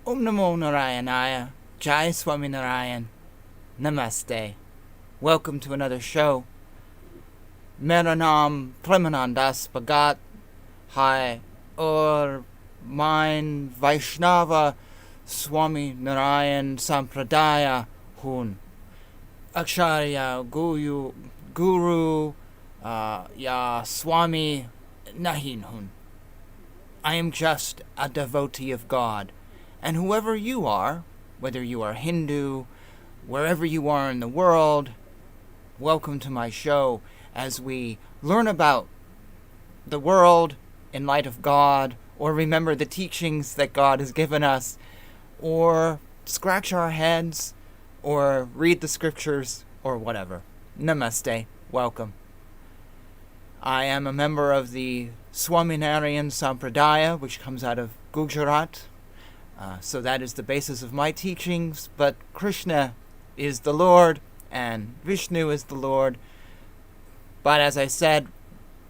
Om Namo Narayanaya, Jai Swami Narayan, Namaste. Welcome to another show. Mera naam Premanand Das Bhagat hai aur mein Vaishnava Swami Narayan Sampradaya hun. Acharya Guru ya Swami Nahin hun. I am just a devotee of God. And whoever you are, whether you are Hindu, wherever you are in the world, welcome to my show as we learn about the world in light of God, or remember the teachings that God has given us, or scratch our heads, or read the scriptures, or whatever. Namaste. Welcome. I am a member of the Swaminarayan Sampradaya, which comes out of Gujarat. So that is the basis of my teachings, but Krishna is the Lord, and Vishnu is the Lord. But as I said,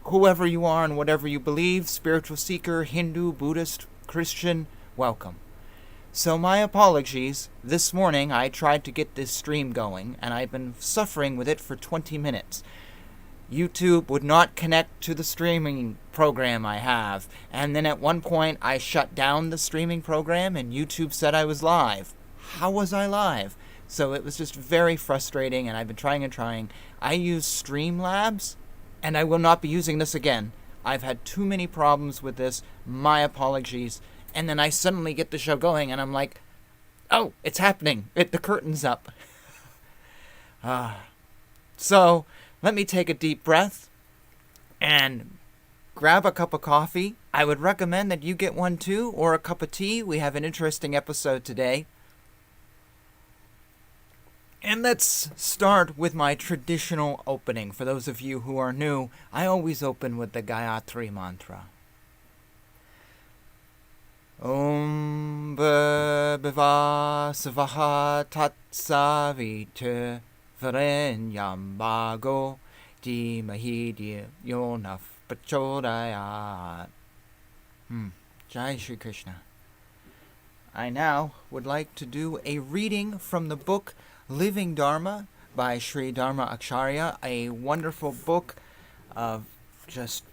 whoever you are and whatever you believe, spiritual seeker, Hindu, Buddhist, Christian, welcome. So my apologies. This morning I tried to get this stream going, and I've been suffering with it for 20 minutes. YouTube would not connect to the streaming program I have, and then at one point I shut down the streaming program and YouTube said I was live. How was I live? So it was just very frustrating, and I've been trying. I use Streamlabs, and I will not be using this again. I've had too many problems with this. My apologies. And then I suddenly get the show going, and I'm like, oh, it's happening. The curtain's up. So let me take a deep breath and grab a cup of coffee. I would recommend that you get one too, or a cup of tea. We have an interesting episode today. And let's start with my traditional opening. For those of you who are new, I always open with the Gayatri Mantra. Om Bhava Svaha Tat Savita Varenyam Bhago Dhimahi Yonaf Prachodayat. Jai Shri Krishna. I now would like to do a reading from the book Living Dharma by Sri Dharma Acharya, a wonderful book of just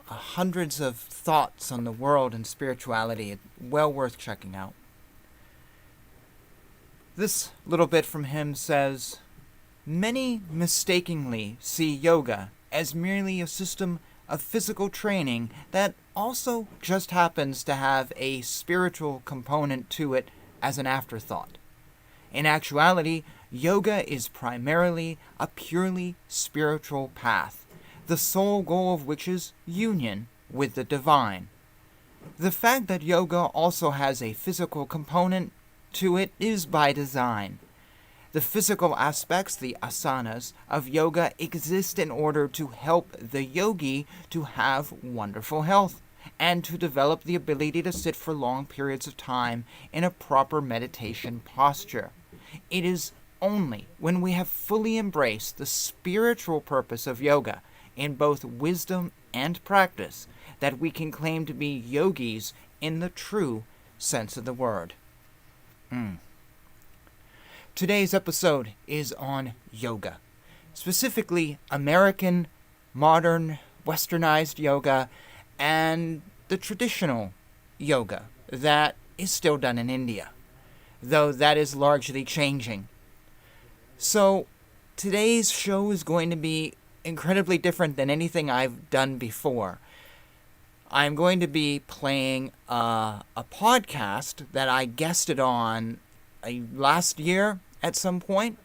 hundreds of thoughts on the world and spirituality. It's well worth checking out. This little bit from him says, many mistakenly see yoga as merely a system of physical training that also just happens to have a spiritual component to it as an afterthought. In actuality, yoga is primarily a purely spiritual path, the sole goal of which is union with the divine. The fact that yoga also has a physical component to it is by design. The physical aspects, the asanas, of yoga exist in order to help the yogi to have wonderful health and to develop the ability to sit for long periods of time in a proper meditation posture. It is only when we have fully embraced the spiritual purpose of yoga in both wisdom and practice that we can claim to be yogis in the true sense of the word. Today's episode is on yoga, specifically American, modern, westernized yoga, and the traditional yoga that is still done in India, though that is largely changing. So today's show is going to be incredibly different than anything I've done before. I'm going to be playing a podcast that I guested on last year at some point.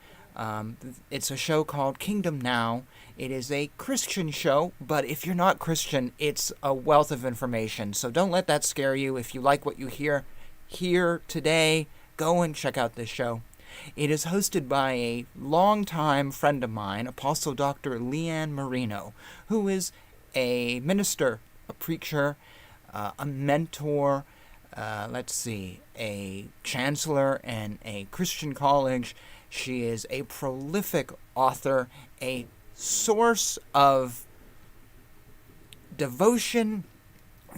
It's a show called Kingdom Now. It is a Christian show, but if you're not Christian, it's a wealth of information. So don't let that scare you. If you like what you hear here today, go and check out this show. It is hosted by a longtime friend of mine, Apostle Dr. Leanne Marino, who is a minister, a preacher, a mentor, a chancellor in a Christian college. She is a prolific author, a source of devotion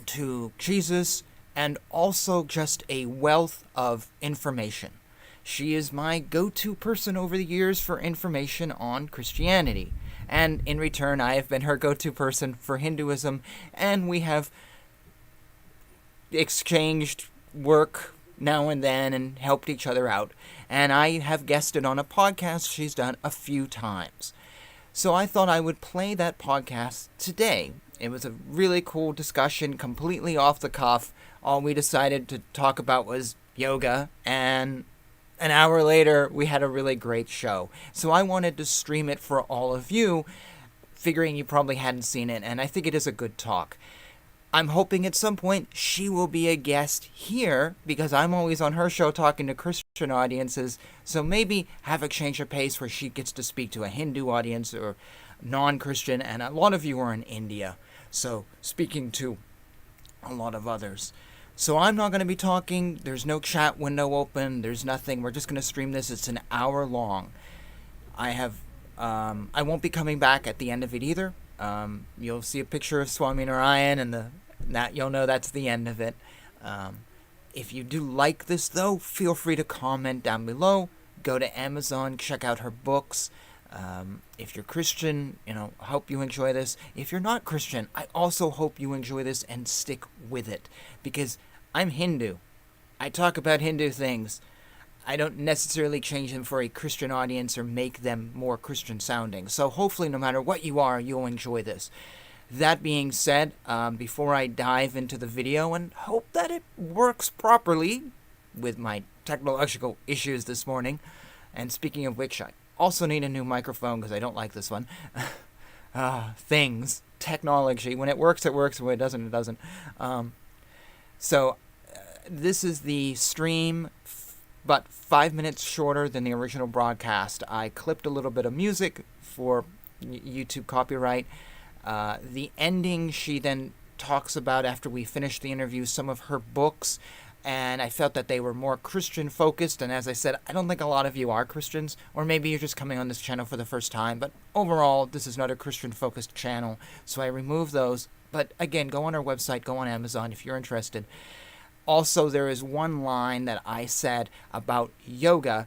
to Jesus and also just a wealth of information. She is my go-to person over the years for information on Christianity, and in return I have been her go-to person for Hinduism, and we have exchanged work now and then and helped each other out, and I have guested on a podcast she's done a few times. So I thought I would play that podcast today. It was a really cool discussion, completely off the cuff. All we decided to talk about was yoga, and an hour later we had a really great show. So I wanted to stream it for all of you, figuring you probably hadn't seen it, and I think it is a good talk. I'm hoping at some point she will be a guest here, because I'm always on her show talking to Christian audiences, so maybe have a change of pace where she gets to speak to a Hindu audience or non-Christian, and a lot of you are in India, so speaking to a lot of others. So I'm not going to be talking, there's no chat window open, there's nothing, we're just going to stream this. It's an hour long. I won't be coming back at the end of it either. You'll see a picture of Swaminarayan, and that you'll know that's the end of it. If you do like this, though, feel free to comment down below. Go to Amazon, check out her books. If you're Christian, I hope you enjoy this. If you're not Christian, I also hope you enjoy this and stick with it, because I'm Hindu. I talk about Hindu things. I don't necessarily change them for a Christian audience or make them more Christian sounding. So hopefully, no matter what you are, you'll enjoy this. That being said, before I dive into the video, and hope that it works properly with my technological issues this morning, and speaking of which, I also need a new microphone because I don't like this one. Technology. When it works, it works. When it doesn't, it doesn't. This is the stream, but 5 minutes shorter than the original broadcast. I clipped a little bit of music for YouTube copyright. The ending, she then talks about, after we finish the interview, some of her books, and I felt that they were more Christian focused, and as I said, I don't think a lot of you are Christians, or maybe you're just coming on this channel for the first time, but overall, this is not a Christian focused channel, so I removed those. But again, go on our website, go on Amazon if you're interested. Also, there is one line that I said about yoga,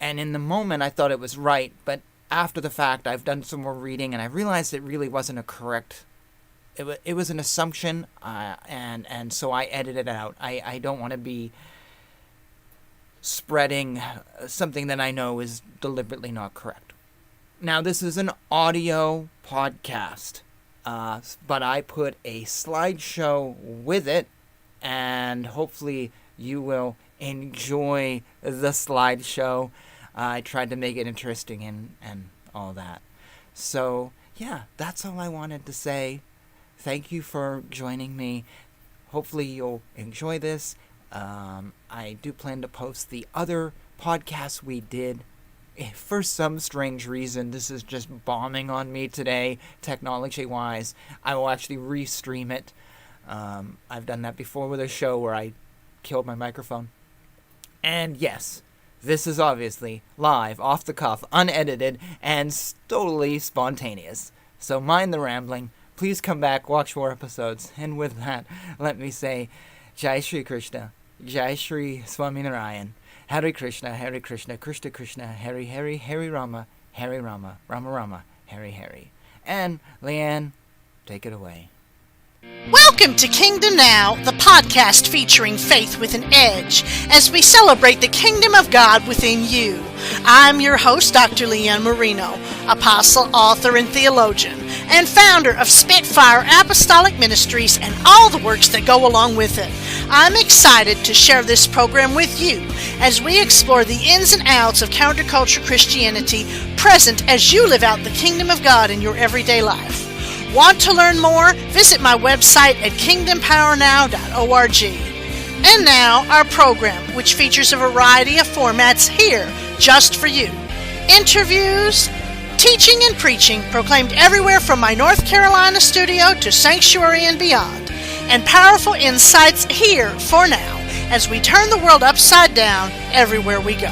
and in the moment I thought it was right, but after the fact I've done some more reading and I realized it really wasn't a correct, it was an assumption, and so I edited it out. I don't want to be spreading something that I know is deliberately not correct. Now, this is an audio podcast, but I put a slideshow with it, and hopefully you will enjoy the slideshow. I tried to make it interesting and all that. So, yeah, that's all I wanted to say. Thank you for joining me. Hopefully you'll enjoy this. I do plan to post the other podcasts we did. For some strange reason, this is just bombing on me today, technology-wise. I will actually restream it. I've done that before with a show where I killed my microphone. And yes, this is obviously live, off the cuff, unedited, and totally spontaneous. So mind the rambling. Please come back, watch more episodes. And with that, let me say, Jai Shri Krishna, Jai Shri Swaminarayan, Hare Krishna, Krishna Krishna, Hare Hare, Hare Rama, Rama Rama, Hare Hare. And Leanne, take it away. Welcome to Kingdom Now, the podcast featuring faith with an edge, as we celebrate the kingdom of God within you. I'm your host, Dr. Leanne Marino, apostle, author, and theologian, and founder of Spitfire Apostolic Ministries and all the works that go along with it. I'm excited to share this program with you as we explore the ins and outs of counterculture Christianity present as you live out the kingdom of God in your everyday life. Want to learn more? Visit my website at kingdompowernow.org. And now, our program, which features a variety of formats here just for you. Interviews, teaching and preaching proclaimed everywhere from my North Carolina studio to Sanctuary and beyond. And powerful insights here for now as we turn the world upside down everywhere we go.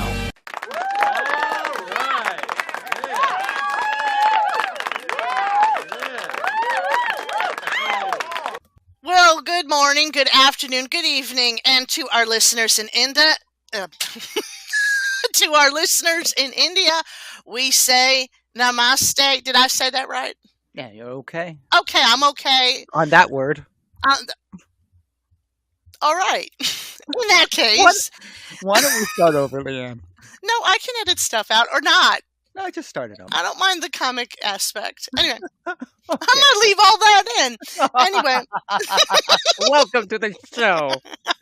Well, good morning, morning, good afternoon, good evening, and to our listeners in India, we say namaste. Did I say that right? Yeah, you're okay. Okay, I'm okay. On that word. All right. In that case. Why don't we start over, Leanne? No, I can edit stuff out or not. No, I just started over. I don't mind the comic aspect. Anyway, Okay. I'm going to leave all that in. Anyway. Welcome to the show.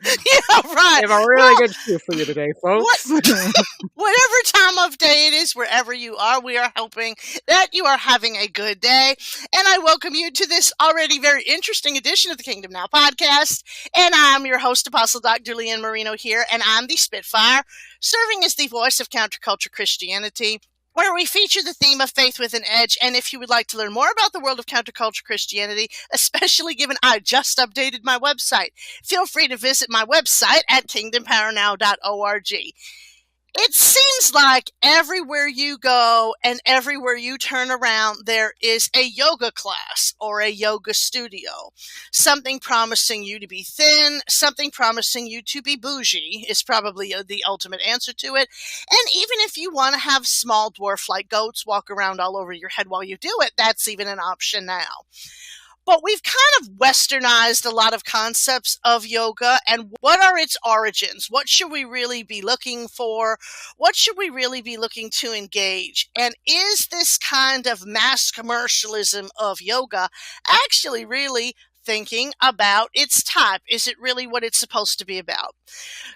Yeah, right. We have a really good show for you today, folks. Whatever time of day it is, wherever you are, we are hoping that you are having a good day. And I welcome you to this already very interesting edition of the Kingdom Now podcast. And I'm your host, Apostle Dr. Leanne Marino here, and I'm the Spitfire, serving as the voice of counterculture Christianity, where we feature the theme of faith with an edge. And if you would like to learn more about the world of counterculture Christianity, especially given I just updated my website, feel free to visit my website at kingdompowernow.org. It seems like everywhere you go and everywhere you turn around, there is a yoga class or a yoga studio. Something promising you to be thin, something promising you to be bougie is probably the ultimate answer to it. And even if you want to have small dwarf-like goats walk around all over your head while you do it, that's even an option now. But we've kind of westernized a lot of concepts of yoga, and what are its origins? What should we really be looking for? What should we really be looking to engage? And is this kind of mass commercialism of yoga actually really thinking about its type? Is it really what it's supposed to be about?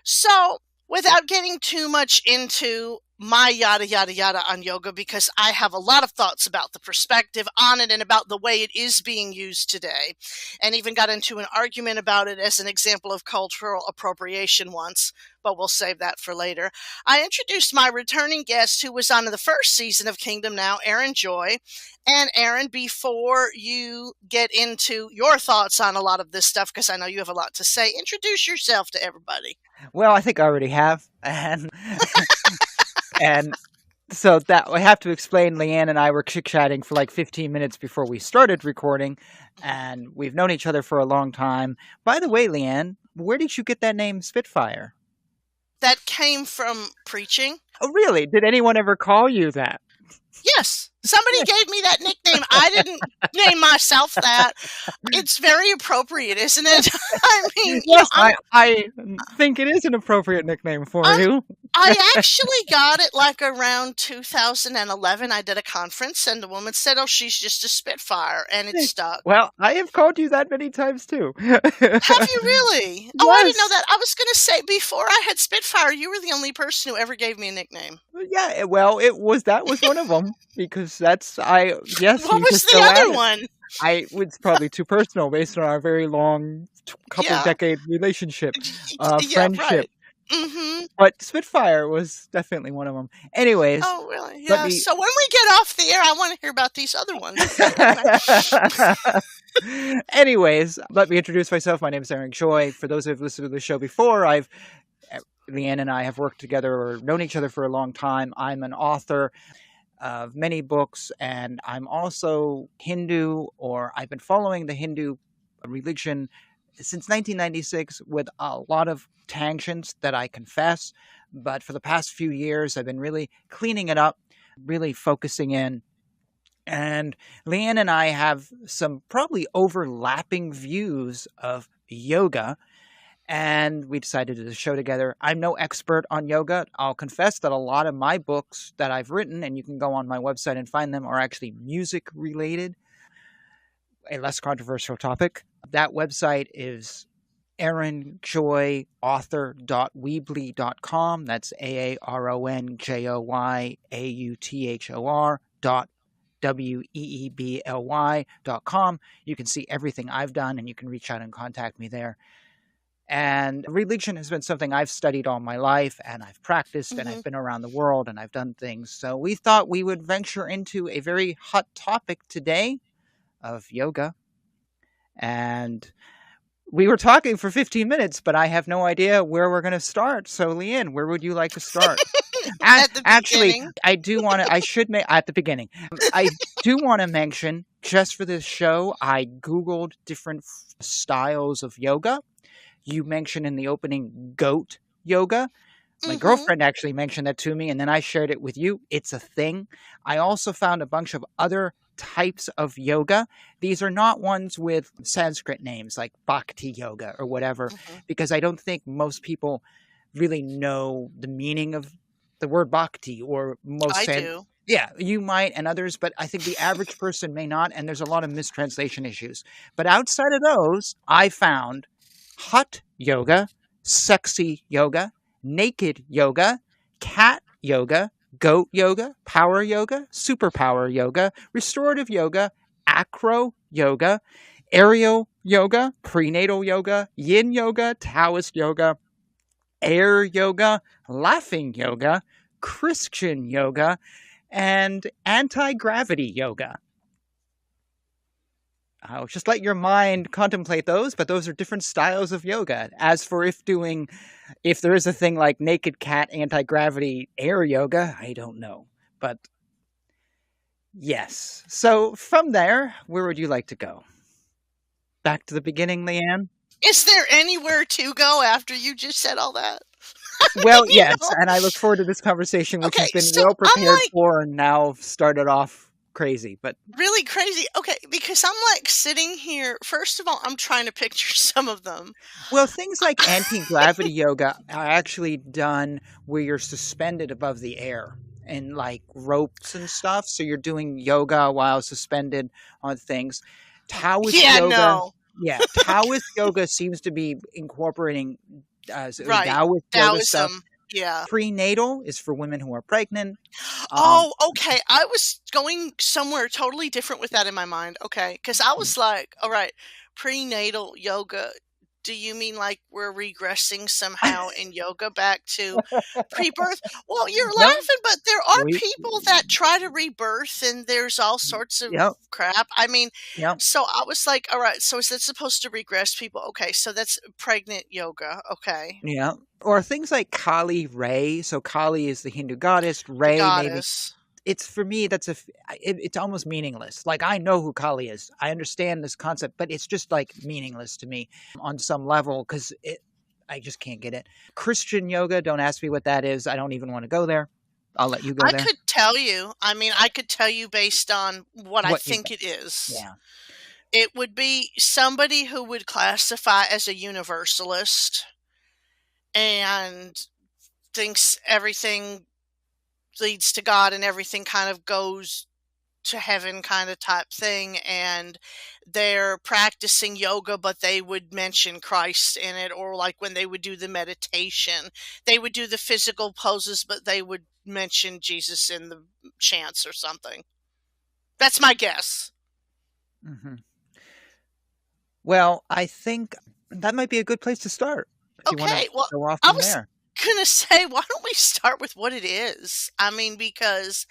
So, without getting too much into my yada, yada, yada on yoga, because I have a lot of thoughts about the perspective on it and about the way it is being used today, and even got into an argument about it as an example of cultural appropriation once, but we'll save that for later. I introduced my returning guest who was on the first season of Kingdom Now, Aaron Joy. And Aaron, before you get into your thoughts on a lot of this stuff, because I know you have a lot to say, introduce yourself to everybody. Well, I think I already have. And so that I have to explain, Leanne and I were chit-chatting for like 15 minutes before we started recording, and we've known each other for a long time. By the way, Leanne, where did you get that name Spitfire? That came from preaching. Oh, really? Did anyone ever call you that? Yes. Somebody gave me that nickname. I didn't name myself that. It's very appropriate, isn't it? I mean, yes, I think it is an appropriate nickname for you. I actually got it like around 2011. I did a conference and the woman said, "Oh, she's just a Spitfire," and it stuck. Well, I have called you that many times too. Have you really? Oh, yes. I didn't know that. I was going to say, before I had Spitfire, you were the only person who ever gave me a nickname. Yeah, well, that was one of them, because yes. What was the other one? It's probably too personal based on our very long decade relationship, friendship. Right. Mm-hmm. But Spitfire was definitely one of them. Anyways. Oh, really? Yeah. So when we get off the air, I want to hear about these other ones. Anyways, let me introduce myself. My name is Aaron Joy. For those who have listened to the show before, Leanne and I have worked together or known each other for a long time. I'm an author of many books, and I'm also Hindu, or I've been following the Hindu religion since 1996 with a lot of tangents that I confess, but for the past few years I've been really cleaning it up, really focusing in. And Leanne and I have some probably overlapping views of yoga, and we decided to do the show together. I'm no expert on yoga. I'll confess that a lot of my books that I've written, and you can go on my website and find them, are actually music related, a less controversial topic. That website is aaronjoyauthor.weebly.com. That's aaronjoyauthor.weebly.com. You can see everything I've done, and you can reach out and contact me there. And religion has been something I've studied all my life, and I've practiced, and I've been around the world, and I've done things. So we thought we would venture into a very hot topic today of yoga. And we were talking for 15 minutes, but I have no idea where we're going to start. So, Leanne, where would you like to start? Actually, I do want to, at the beginning, I do want to mention, just for this show, I Googled different styles of yoga. You mentioned in the opening goat yoga. My Mm-hmm. girlfriend actually mentioned that to me, and then I shared it with you. It's a thing. I also found a bunch of other types of yoga. These are not ones with Sanskrit names like bhakti yoga or whatever, Mm-hmm. because I don't think most people really know the meaning of the word bhakti, or I do. yeah, you might and others, but I think the average person may not, and there's a lot of mistranslation issues. But outside of those, I found hot yoga, sexy yoga, naked yoga, cat yoga, goat yoga, power yoga, superpower yoga, restorative yoga, acro yoga, aerial yoga, prenatal yoga, yin yoga, Taoist yoga, air yoga, laughing yoga, Christian yoga, and anti gravity yoga. I'll just let your mind contemplate those, but those are different styles of yoga. As for if there is a thing like naked cat anti gravity air yoga, I don't know. But yes. So from there, where would you like to go? Back to the beginning, Leanne? Is there anywhere to go after you just said all that? Well, You yes. know? And I look forward to this conversation, which Okay, has been so well I'm prepared like for and now started off crazy. But really crazy. Okay, because I'm like sitting here. First of all, I'm trying to picture some of them. well, things like anti-gravity yoga are actually done where you're suspended above the air and like ropes and stuff. So you're doing yoga while suspended on things. Taoist Yeah, yoga, no. yeah, Taoist yoga seems to be incorporating Right. Taoist yoga stuff. Taoism. Yeah. Prenatal is for women who are pregnant. Um, Oh, okay. I was going somewhere totally different with that in my mind. Okay. Because I was like, all right, prenatal yoga. Do you mean like we're regressing somehow in yoga back to pre-birth? Well, you're no, laughing, but there are we, people that try to rebirth and there's all sorts of yep, crap. I mean, yep. so I was like, all right, so is that supposed to regress people? Okay, so that's pregnant yoga. Okay. Yeah. Or things like Kali Ray. So Kali is the Hindu goddess. The Ray, maybe. goddess. It's for me, it's almost meaningless. Like, I know who Kali is. I understand this concept, but it's just like meaningless to me on some level because I just can't get it. Christian yoga, don't ask me what that is. I don't even want to go there. I'll let you go I there. could tell you. I mean, I could tell you based on what I What you think think. it is. Yeah. It would be somebody who would classify as a universalist and thinks everything leads to God and everything kind of goes to heaven kind of type thing, and they're practicing yoga but they would mention Christ in it, or like when they would do the meditation they would do the physical poses but they would mention Jesus in the chants or something. That's my guess. Hmm. Well, I think that might be a good place to start if you want to Okay, well, go off I from was there. gonna say, why don't we start with what it is? I mean, because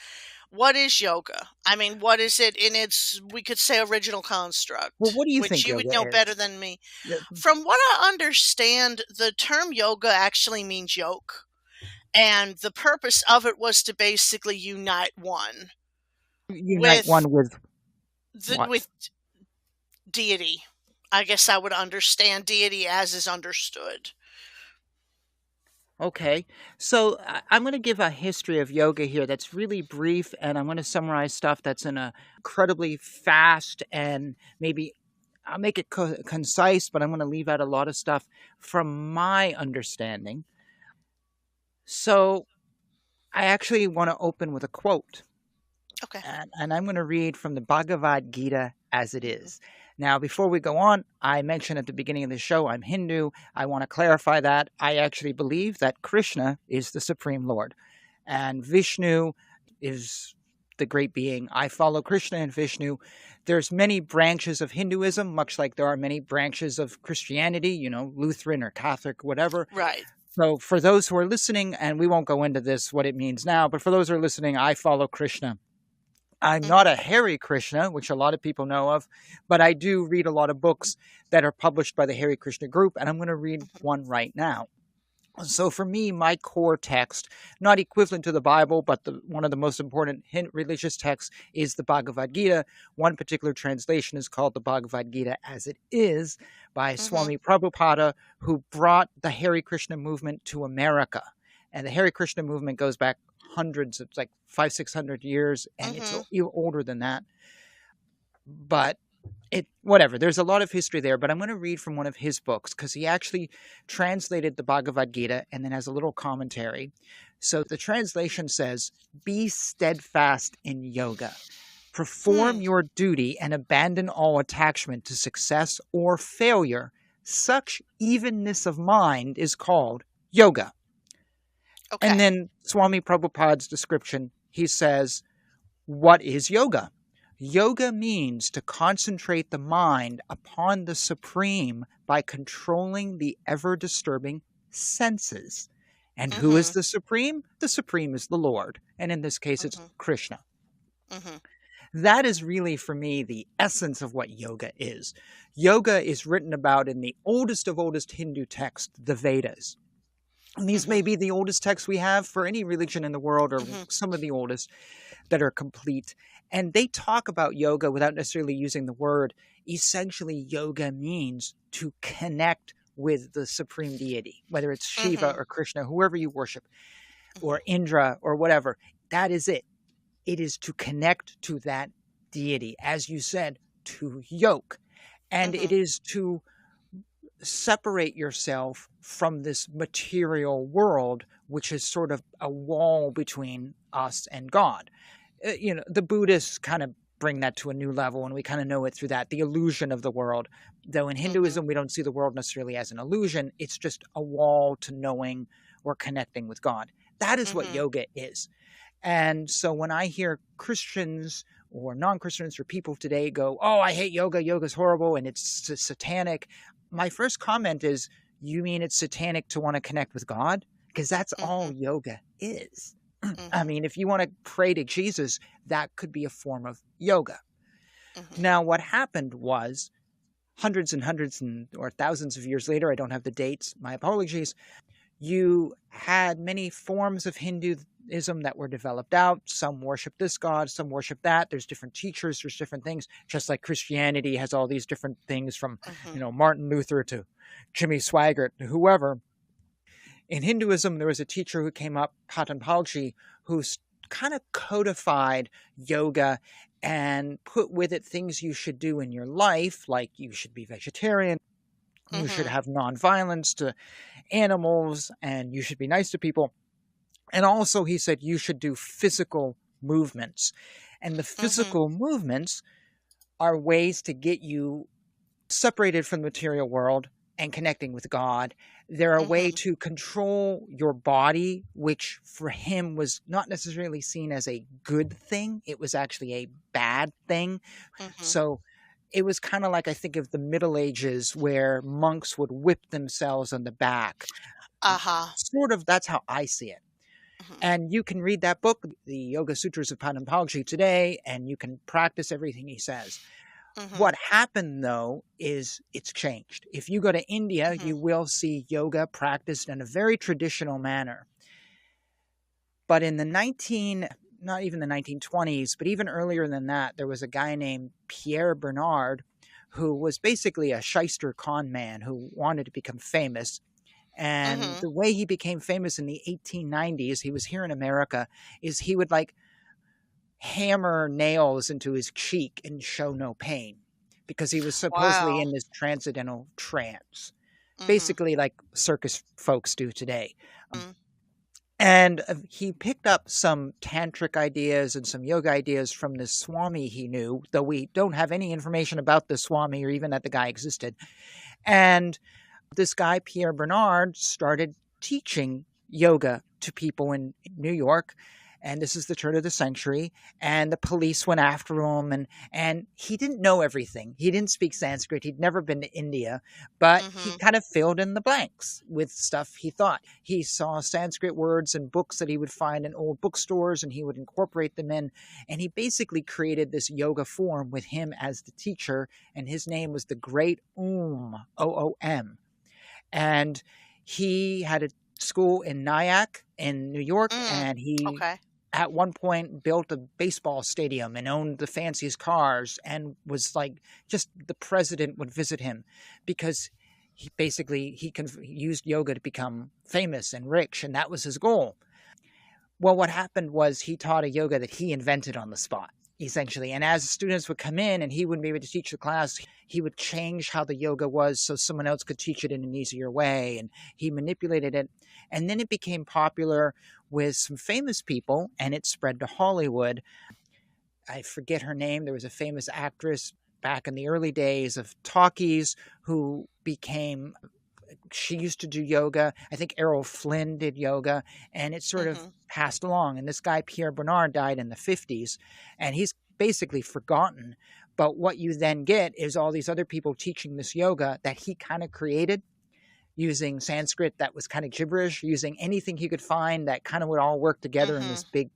what is yoga? I mean, what is it in its, we could say, original Well, construct, what do you which think you would yoga know better is? than me. Yeah, From what I understand, the term yoga actually means yoke. And the purpose of it was to basically unite one unite with one with what? with deity. I guess I would understand deity as is understood. Okay, so I'm going to give a history of yoga here that's really brief, and I'm going to summarize stuff that's in a incredibly fast and maybe I'll make it concise, but I'm going to leave out a lot of stuff from my understanding. So I actually want to open with a quote, Okay. and I'm going to read from the Bhagavad Gita as it is. Now, before we go on, I mentioned at the beginning of the show I'm Hindu. I want to clarify that. I actually believe that Krishna is the Supreme Lord, and Vishnu is the great being. I follow Krishna and Vishnu. There's many branches of Hinduism, much like there are many branches of Christianity, Lutheran or Catholic, whatever. Right. So for those who are listening, and we won't go into this, what it means now, but for those who are listening, I follow Krishna. I'm not a Mm-hmm. Hare Krishna, which a lot of people know of, but I do read a lot of books that are published by the Hare Krishna group, and I'm going to read Mm-hmm. one right now. So for me, my core text, not equivalent to the Bible, but one of the most important religious texts is the Bhagavad Gita. One particular translation is called the Bhagavad Gita as it is by Swami Prabhupada, who brought the Hare Krishna movement to America. And the Hare Krishna movement goes back hundreds, it's like 500-600 years, and it's even older than that. But whatever, there's a lot of history there, but I'm going to read from one of his books because he actually translated the Bhagavad Gita and then has a little commentary. So the translation says, "Be steadfast in yoga. Perform your duty and abandon all attachment to success or failure. Such evenness of mind is called yoga." Okay. And then Swami Prabhupada's description, he says, what is yoga? Yoga means to concentrate the mind upon the Supreme by controlling the ever-disturbing senses. And who is the Supreme? The Supreme is the Lord. And in this case, it's Krishna. That is really, for me, the essence of what yoga is. Yoga is written about in the oldest of oldest Hindu texts, the Vedas. And these may be the oldest texts we have for any religion in the world, or some of the oldest that are complete. And they talk about yoga without necessarily using the word. Essentially, yoga means to connect with the supreme deity, whether it's Shiva or Krishna, whoever you worship, or Indra or whatever. That is it. It is to connect to that deity, as you said, to yoke. And it is to separate yourself from this material world, which is sort of a wall between us and God. The Buddhists kind of bring that to a new level, and we kind of know it through that, the illusion of the world. Though in Hinduism, we don't see the world necessarily as an illusion. It's just a wall to knowing or connecting with God. That is what yoga is. And so when I hear Christians or non-Christians or people today go, "Oh, I hate yoga. Yoga's horrible and it's satanic," my first comment is, you mean it's satanic to want to connect with God? Because that's all yoga is. I mean, if you want to pray to Jesus, that could be a form of yoga. Now, what happened was hundreds and hundreds or thousands of years later, I don't have the dates, my apologies, you had many forms of Hinduism that were developed out. Some worship this god, some worship that. There's different teachers, there's different things, just like Christianity has all these different things from, Martin Luther to Jimmy Swaggart, whoever. In Hinduism, there was a teacher who came up, Patanjali, who kind of codified yoga and put with it things you should do in your life, like you should be vegetarian, you should have nonviolence to animals, and you should be nice to people. And also, he said, you should do physical movements. And the physical movements are ways to get you separated from the material world and connecting with God. They're a way to control your body, which for him was not necessarily seen as a good thing. It was actually a bad thing. So it was kind of like, I think of the Middle Ages where monks would whip themselves on the back. Sort of, that's how I see it. And you can read that book, the Yoga Sutras of Patanjali, today, and you can practice everything he says. What happened, though, is it's changed. If you go to India, you will see yoga practiced in a very traditional manner. But in the not even the 1920s, but even earlier than that, there was a guy named Pierre Bernard who was basically a shyster con man who wanted to become famous. And the way he became famous in the 1890s, he was here in America, is he would hammer nails into his cheek and show no pain because he was supposedly in this transcendental trance, basically like circus folks do today. And he picked up some tantric ideas and some yoga ideas from this Swami he knew, though we don't have any information about the Swami or even that the guy existed. And this guy, Pierre Bernard, started teaching yoga to people in New York. And this is the turn of the century. And the police went after him. And he didn't know everything. He didn't speak Sanskrit. He'd never been to India. But he kind of filled in the blanks with stuff he thought. He saw Sanskrit words and books that he would find in old bookstores, and he would incorporate them in. And he basically created this yoga form with him as the teacher. And his name was the Great Om, O-O-M. And he had a school in Nyack in New York, Mm. and he Okay. at one point built a baseball stadium and owned the fanciest cars and was like just the president would visit him because he used yoga to become famous and rich, and that was his goal. Well, what happened was he taught a yoga that he invented on the spot, essentially. And as students would come in and he wouldn't be able to teach the class, he would change how the yoga was so someone else could teach it in an easier way. And he manipulated it. And then it became popular with some famous people, and it spread to Hollywood. I forget her name. There was a famous actress back in the early days of talkies who became, she used to do yoga. I think Errol Flynn did yoga, and it sort of passed along. And this guy, Pierre Bernard, died in the 50s, and he's basically forgotten. But what you then get is all these other people teaching this yoga that he kind of created using Sanskrit that was kind of gibberish, using anything he could find that kind of would all work together in this big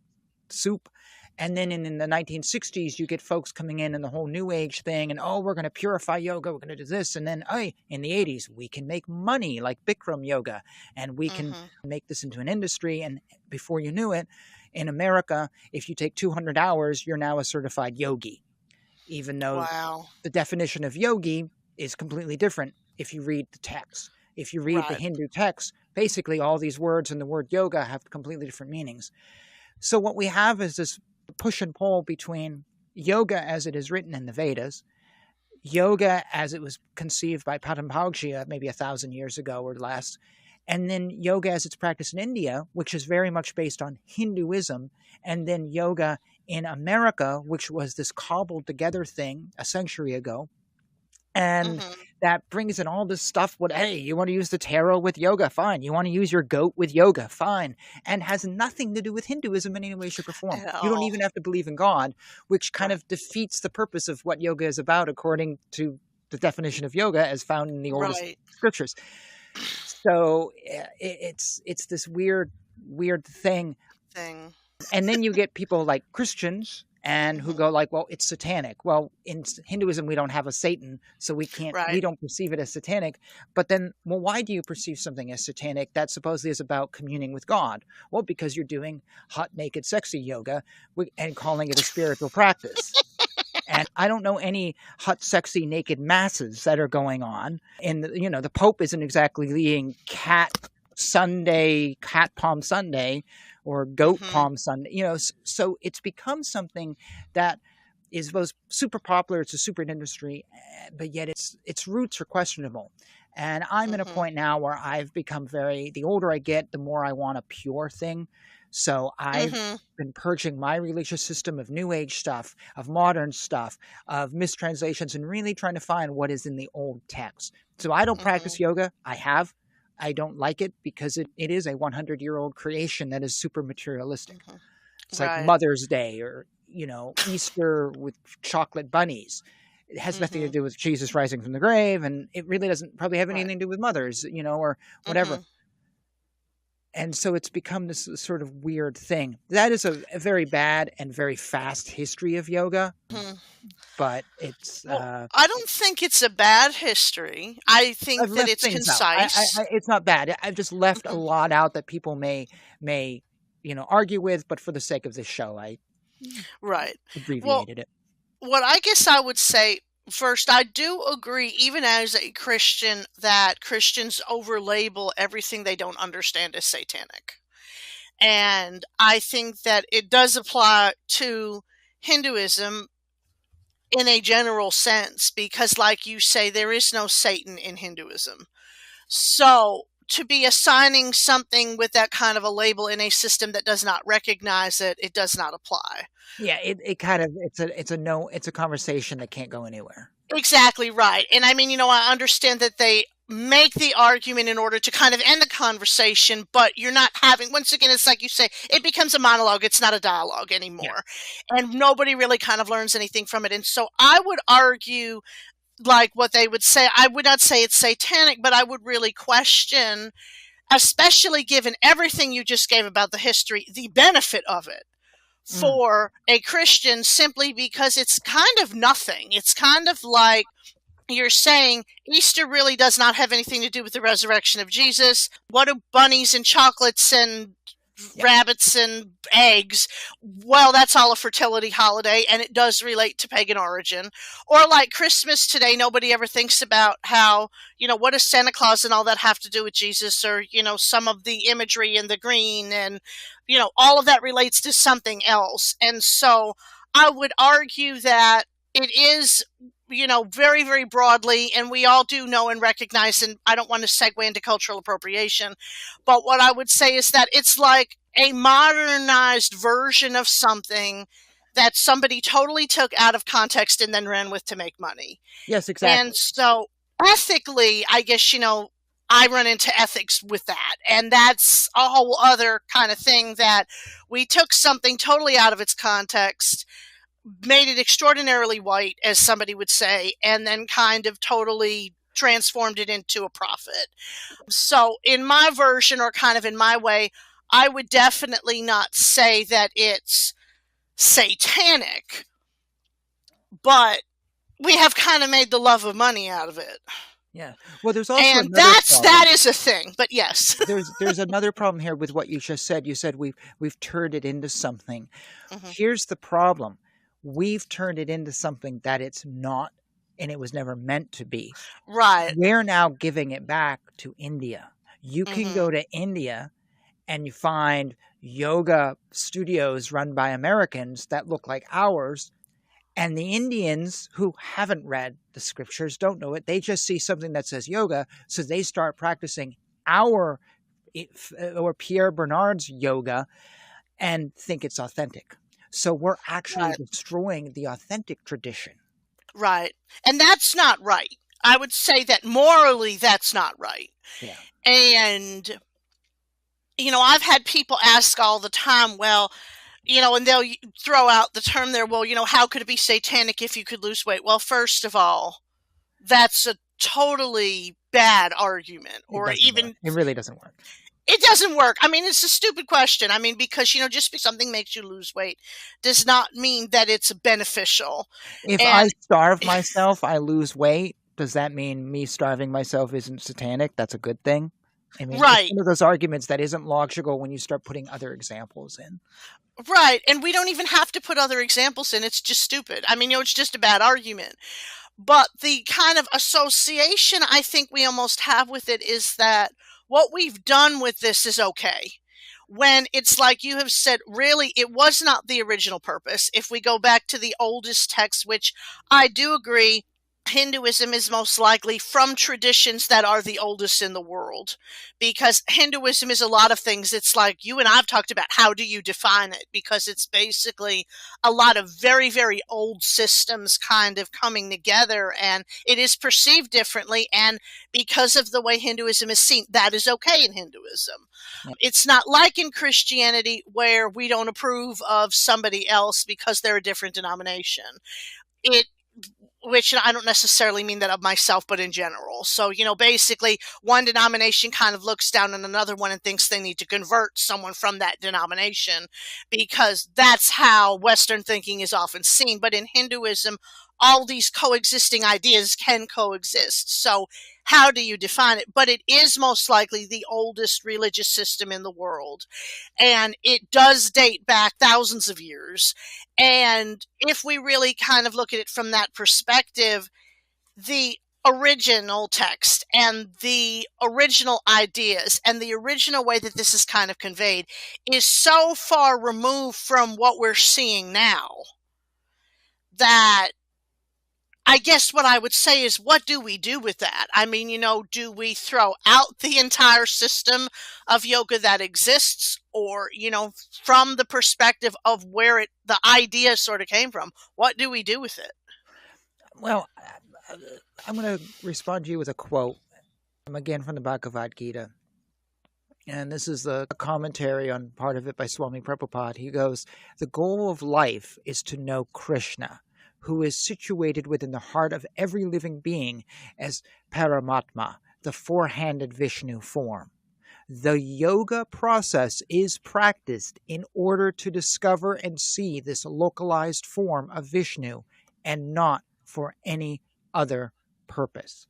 soup. And then in the 1960s, you get folks coming in and the whole New Age thing, and we're going to purify yoga, we're going to do this. And then in the 80s, we can make money like Bikram yoga, and we can make this into an industry. And before you knew it, in America, if you take 200 hours, you're now a certified yogi, even though the definition of yogi is completely different if you read the text. If you read the Hindu text, basically all these words in the word yoga have completely different meanings. So what we have is this push and pull between yoga as it is written in the Vedas, yoga as it was conceived by Patanjali maybe 1,000 years ago or less, and then yoga as it's practiced in India, which is very much based on Hinduism, and then yoga in America, which was this cobbled together thing a century ago. And that brings in all this stuff. Hey, you want to use the tarot with yoga? Fine. You want to use your goat with yoga? Fine. And has nothing to do with Hinduism in any way, shape, or form. You don't even have to believe in God, which kind of defeats the purpose of what yoga is about, according to the definition of yoga as found in the oldest scriptures. So it's this weird thing. And then you get people like Christians and who go like, well, it's satanic. Well, in Hinduism, we don't have a Satan, so we don't perceive it as satanic. But then, well, why do you perceive something as satanic that supposedly is about communing with God? Well, because you're doing hot, naked, sexy yoga and calling it a spiritual practice. And I don't know any hot, sexy, naked masses that are going on. And, the Pope isn't exactly leading Cat Palm Sunday, or Goat Palm Sunday, so it's become something that is both super popular. It's a super industry, but yet its roots are questionable. And I'm at a point now where I've become the older I get, the more I want a pure thing. So I've been purging my religious system of New Age stuff, of modern stuff, of mistranslations, and really trying to find what is in the old text. So I don't practice yoga. I don't like it because it is a 100-year-old creation that is super materialistic. It's like Mother's Day or, Easter with chocolate bunnies. It has nothing to do with Jesus rising from the grave, and it really doesn't probably have anything to do with mothers, or whatever. And so it's become this sort of weird thing. That is a very bad and very fast history of yoga. But it's... I don't think it's a bad history. I think that it's concise. It's not bad. I've just left a lot out that people may argue with, but for the sake of this show, I abbreviated it. What I guess I would say... First, I do agree, even as a Christian, that Christians overlabel everything they don't understand as satanic. And I think that it does apply to Hinduism in a general sense, because like you say, there is no Satan in Hinduism. So to be assigning something with that kind of a label in a system that does not recognize it, it does not apply. Yeah, it's a conversation that can't go anywhere. Exactly right. And I mean, I understand that they make the argument in order to kind of end the conversation, but you're not having, once again, it's like you say, it becomes a monologue. It's not a dialogue anymore. Yeah. And nobody really kind of learns anything from it. And so I would argue, like what they would say, I would not say it's satanic, but I would really question, especially given everything you just gave about the history, the benefit of it for a Christian, simply because it's kind of nothing. It's kind of like you're saying Easter really does not have anything to do with the resurrection of Jesus. What do bunnies and chocolates and rabbits and eggs? Well, that's all a fertility holiday, and it does relate to pagan origin. Or like Christmas today, nobody ever thinks about how, what does Santa Claus and all that have to do with Jesus, or, some of the imagery in the green, and, all of that relates to something else. And so I would argue that it is, very, very broadly, and we all do know and recognize, and I don't want to segue into cultural appropriation, but what I would say is that it's like a modernized version of something that somebody totally took out of context and then ran with to make money. Yes, exactly. And so ethically, I guess, I run into ethics with that. And that's a whole other kind of thing, that we took something totally out of its context, made it extraordinarily white, as somebody would say, and then kind of totally transformed it into a profit. So in my version, or kind of in my way, I would definitely not say that it's satanic, but we have kind of made the love of money out of it. Yeah. Well, there's also and that is a thing, but yes. there's another problem here with what you just said. You said we've turned it into something. Mm-hmm. Here's the problem. We've turned it into something that it's not, and it was never meant to be. Right. We're now giving it back to India. You can go to India and you find yoga studios run by Americans that look like ours. And the Indians who haven't read the scriptures, don't know it, they just see something that says yoga. So they start practicing or Pierre Bernard's yoga and think it's authentic. So we're actually destroying the authentic tradition. Right. And that's not right. I would say that morally, that's not right. Yeah. And, I've had people ask all the time, well, and they'll throw out the term there, well, how could it be satanic if you could lose weight? Well, first of all, that's a totally bad argument. It really doesn't work. It doesn't work. I mean, it's a stupid question. I mean, because, just because something makes you lose weight does not mean that it's beneficial. If I starve myself, I lose weight. Does that mean me starving myself isn't satanic? That's a good thing? I mean, right. It's one of those arguments that isn't logical when you start putting other examples in. Right. And we don't even have to put other examples in. It's just stupid. I mean, it's just a bad argument. But the kind of association I think we almost have with it is that what we've done with this is okay. When it's like you have said, really, it was not the original purpose. If we go back to the oldest text, which I do agree, Hinduism is most likely from traditions that are the oldest in the world, because Hinduism is a lot of things. It's like you and I've talked about, how do you define it? Because it's basically a lot of very, very old systems kind of coming together, and it is perceived differently. And because of the way Hinduism is seen, that is okay in Hinduism. Yeah. It's not like in Christianity where we don't approve of somebody else because they're a different denomination. Which I don't necessarily mean that of myself, but in general. So, basically one denomination kind of looks down on another one and thinks they need to convert someone from that denomination, because that's how Western thinking is often seen. But in Hinduism, all these coexisting ideas can coexist. So how do you define it? But it is most likely the oldest religious system in the world. And it does date back thousands of years. And if we really kind of look at it from that perspective, the original text and the original ideas and the original way that this is kind of conveyed is so far removed from what we're seeing now that I guess what I would say is, what do we do with that? I mean, do we throw out the entire system of yoga that exists? Or, from the perspective of where the idea sort of came from, what do we do with it? Well, I'm going to respond to you with a quote, again from the Bhagavad Gita. And this is a commentary on part of it by Swami Prabhupada. He goes, "The goal of life is to know Krishna, who is situated within the heart of every living being as Paramatma, the four-handed Vishnu form. The yoga process is practiced in order to discover and see this localized form of Vishnu, and not for any other purpose.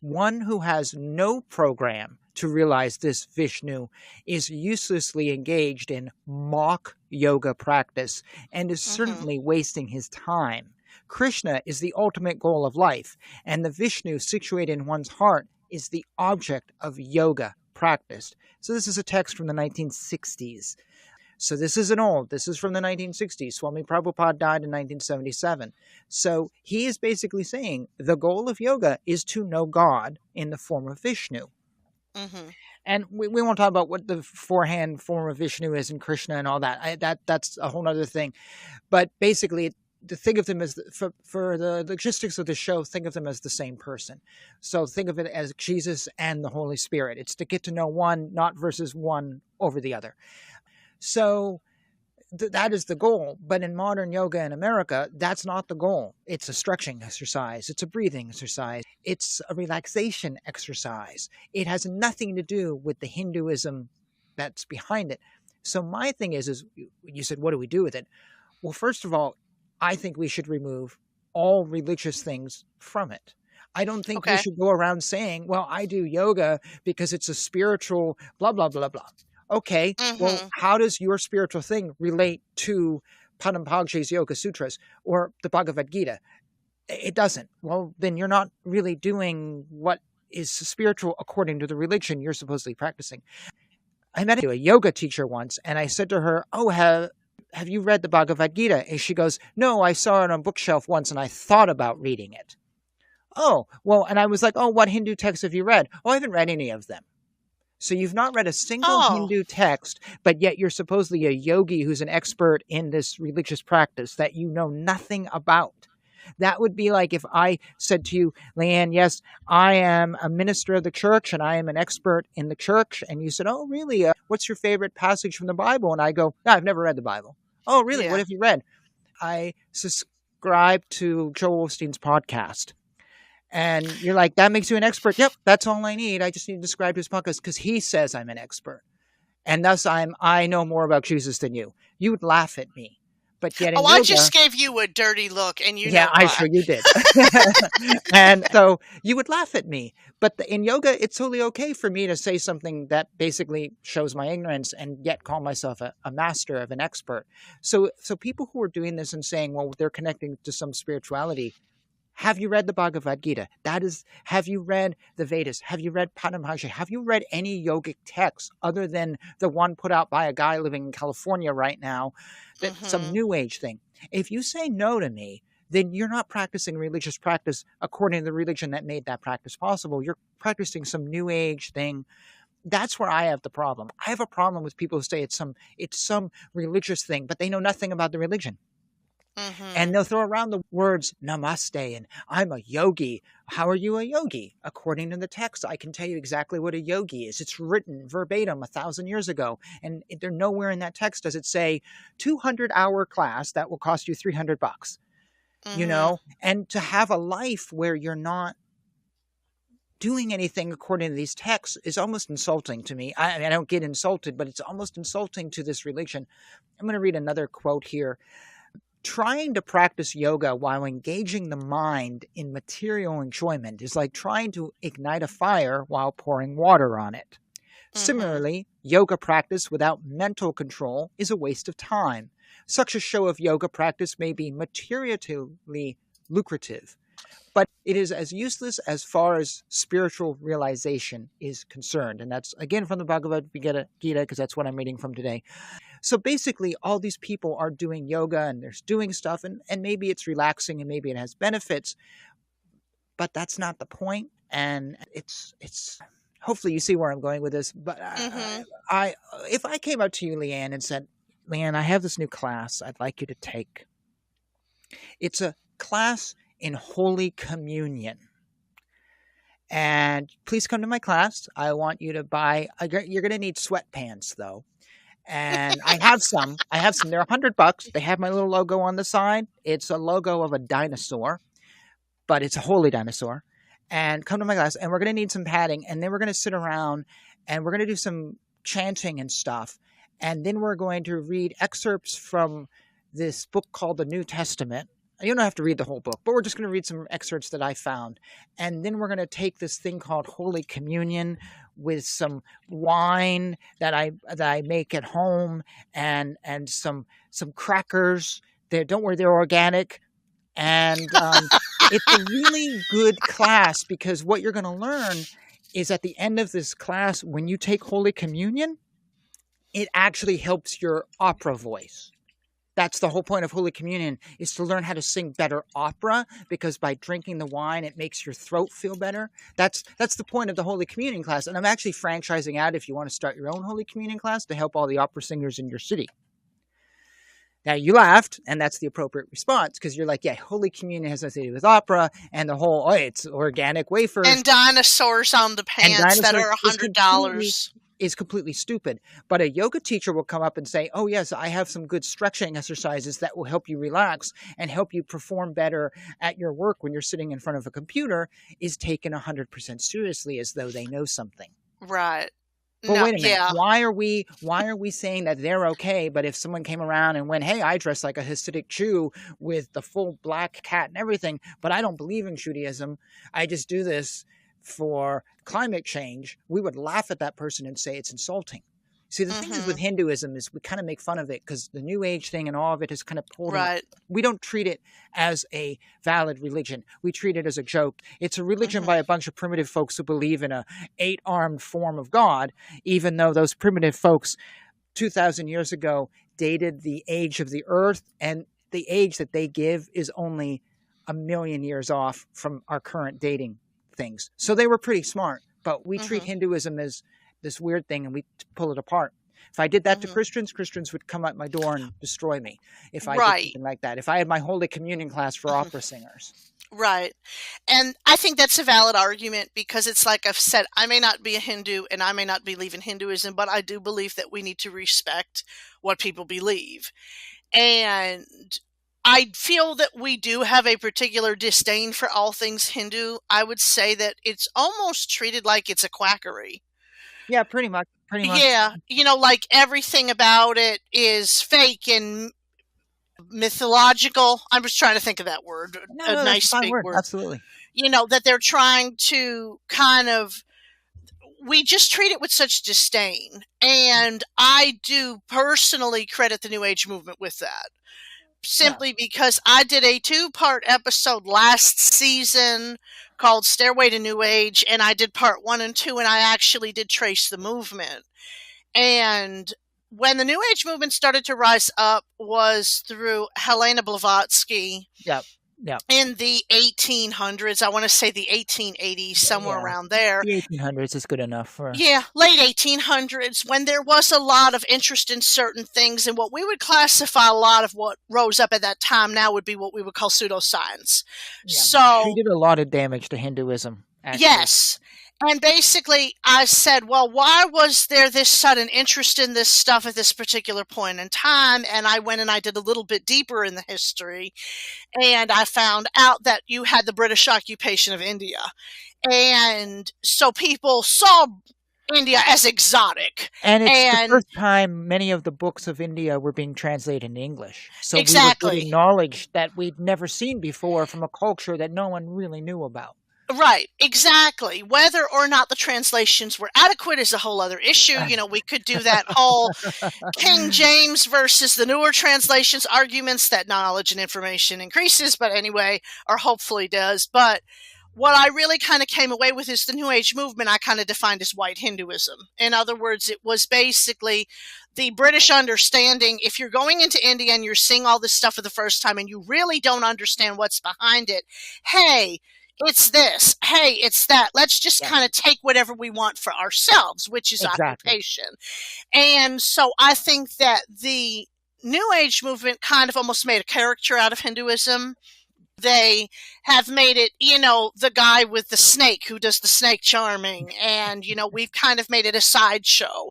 One who has no program to realize this Vishnu is uselessly engaged in mock yoga practice and is certainly wasting his time. Krishna is the ultimate goal of life, and the Vishnu situated in one's heart is the object of yoga practiced. So this is a text from the 1960s. So this isn't old. This is from the 1960s. Swami Prabhupada died in 1977. So he is basically saying the goal of yoga is to know God in the form of Vishnu. And we won't talk about what the forehand form of Vishnu is in Krishna and all that. That's a whole other thing. But basically, to think of them as, for the logistics of the show, think of them as the same person. So think of it as Jesus and the Holy Spirit. It's to get to know one, not versus one over the other. So that is the goal. But in modern yoga in America, that's not the goal. It's a stretching exercise. It's a breathing exercise. It's a relaxation exercise. It has nothing to do with the Hinduism that's behind it. So my thing is you said, what do we do with it? Well, first of all, I think we should remove all religious things from it. I don't think we should go around saying, well, I do yoga because it's a spiritual blah, blah, blah, blah. Okay, well, how does your spiritual thing relate to Padamabhagya's Yoga Sutras or the Bhagavad Gita? It doesn't. Well, then you're not really doing what is spiritual according to the religion you're supposedly practicing. I met a yoga teacher once, and I said to her, oh, have you read the Bhagavad Gita? And she goes, no, I saw it on a bookshelf once, and I thought about reading it. Oh, well, and I was like, oh, what Hindu texts have you read? Oh, I haven't read any of them. So you've not read a single Hindu text, but yet you're supposedly a yogi who's an expert in this religious practice that you know nothing about. That would be like if I said to you, Leanne, yes, I am a minister of the church and I am an expert in the church. And you said, oh, really? What's your favorite passage from the Bible? And I go, no, I've never read the Bible. Oh, really? Yeah. What have you read? I subscribe to Joel Osteen's podcast. And you're like, that makes you an expert. Yep, that's all I need. I just need to describe his podcast because he says I'm an expert. And thus I know more about Jesus than you. You would laugh at me. But yet in yoga, I just gave you a dirty look, and you know I'm sure you did. And so you would laugh at me. But in yoga, it's totally okay for me to say something that basically shows my ignorance and yet call myself a master of an expert. So people who are doing this and saying, well, they're connecting to some spirituality, have you read the Bhagavad Gita? Have you read the Vedas? Have you read Padamabhagya? Have you read any yogic texts other than the one put out by a guy living in California right now? That's some new age thing. If you say no to me, then you're not practicing religious practice according to the religion that made that practice possible. You're practicing some new age thing. That's where I have the problem. I have a problem with people who say it's some religious thing, but they know nothing about the religion. And they'll throw around the words namaste and I'm a yogi. How are you a yogi? According to the text, I can tell you exactly what a yogi is. It's written verbatim 1,000 years ago. And there nowhere in that text does it say 200-hour class that will cost you $300, you know? And to have a life where you're not doing anything according to these texts is almost insulting to me. I mean, I don't get insulted, but it's almost insulting to this religion. I'm going to read another quote here. Trying to practice yoga while engaging the mind in material enjoyment is like trying to ignite a fire while pouring water on it. Similarly, yoga practice without mental control is a waste of time. Such a show of yoga practice may be materially lucrative, but it is as useless as far as spiritual realization is concerned. And that's, again, from the Bhagavad Gita, because that's what I'm reading from today. So basically, all these people are doing yoga and they're doing stuff, and maybe it's relaxing and maybe it has benefits, but that's not the point. And it's hopefully you see where I'm going with this. But if I came up to you, Leanne, and said, Leanne, I have this new class I'd like you to take. It's a class in Holy Communion. And please come to my class. I want you to buy, you're going to need sweatpants though. And I have some, they're $100. They have my little logo on the side. It's a logo of a dinosaur, but it's a holy dinosaur. And come to my class, and we're going to need some padding. And then we're going to sit around and we're going to do some chanting and stuff. And then we're going to read excerpts from this book called the New Testament. You don't have to read the whole book, but we're just going to read some excerpts that I found. And then we're going to take this thing called Holy Communion with some wine that I make at home and some crackers. Don't worry, they're organic. And it's a really good class, because what you're going to learn is at the end of this class, when you take Holy Communion, it actually helps your opera voice. That's the whole point of Holy Communion, is to learn how to sing better opera, because by drinking the wine, it makes your throat feel better. That's the point of the Holy Communion class. And I'm actually franchising out, if you want to start your own Holy Communion class, to help all the opera singers in your city. Now, you laughed, and that's the appropriate response, because you're like, yeah, Holy Communion has nothing to do with opera, and the whole, it's organic wafers. And dinosaurs on the pants that are $100. Is completely stupid. But a yoga teacher will come up and say, oh, yes, I have some good stretching exercises that will help you relax and help you perform better at your work when you're sitting in front of a computer, is taken 100% seriously, as though they know something. Right. But wait a minute. Yeah. Why are we saying that they're okay, but if someone came around and went, hey, I dress like a Hasidic Jew with the full black cat and everything, but I don't believe in Judaism, I just do this for climate change, we would laugh at that person and say it's insulting. See, the thing is with Hinduism is we kind of make fun of it, because the New Age thing and all of it is kind of pulled. Right. We don't treat it as a valid religion. We treat it as a joke. It's a religion by a bunch of primitive folks who believe in a 8-armed form of God, even though those primitive folks 2,000 years ago dated the age of the earth, and the age that they give is only 1,000,000 years off from our current dating things. So they were pretty smart, but we treat Hinduism as this weird thing, and we pull it apart. If I did that to Christians would come at my door and destroy me if I did something like that. If I had my Holy Communion class for opera singers. Right. And I think that's a valid argument, because it's like I've said, I may not be a Hindu and I may not believe in Hinduism, but I do believe that we need to respect what people believe. And I feel that we do have a particular disdain for all things Hindu. I would say that it's almost treated like it's a quackery. Yeah, pretty much. Yeah, like everything about it is fake and mythological. I'm just trying to think of that word. No, nice big word. Absolutely. That they're trying to kind of, we just treat it with such disdain. And I do personally credit the New Age movement with that. Simply because I did a 2-part episode last season called Stairway to New Age, and I did part 1 and 2, and I actually did trace the movement. And when the New Age movement started to rise up was through Helena Blavatsky. Yep. In the 1800s, I want to say the 1880s, somewhere around there. The 1800s is good enough for. Yeah, late 1800s, when there was a lot of interest in certain things, and what we would classify a lot of what rose up at that time now would be what we would call pseudoscience. Yeah, so she did a lot of damage to Hinduism. Actually. Yes. And basically, I said, well, why was there this sudden interest in this stuff at this particular point in time? And I went and I did a little bit deeper in the history, and I found out that you had the British occupation of India. And so people saw India as exotic. And it's the first time many of the books of India were being translated into English. So exactly. We were getting knowledge that we'd never seen before from a culture that no one really knew about. Right, exactly. Whether or not the translations were adequate is a whole other issue. We could do that whole King James versus the newer translations arguments that knowledge and information increases, but anyway, or hopefully does. But what I really kind of came away with is the New Age movement I kind of defined as white Hinduism. In other words, it was basically the British understanding. If you're going into India and you're seeing all this stuff for the first time and you really don't understand what's behind it, hey, it's this. Hey, it's that. Let's just kind of take whatever we want for ourselves, which is occupation. And so I think that the New Age movement kind of almost made a caricature out of Hinduism. They have made it, the guy with the snake who does the snake charming. And, we've kind of made it a sideshow.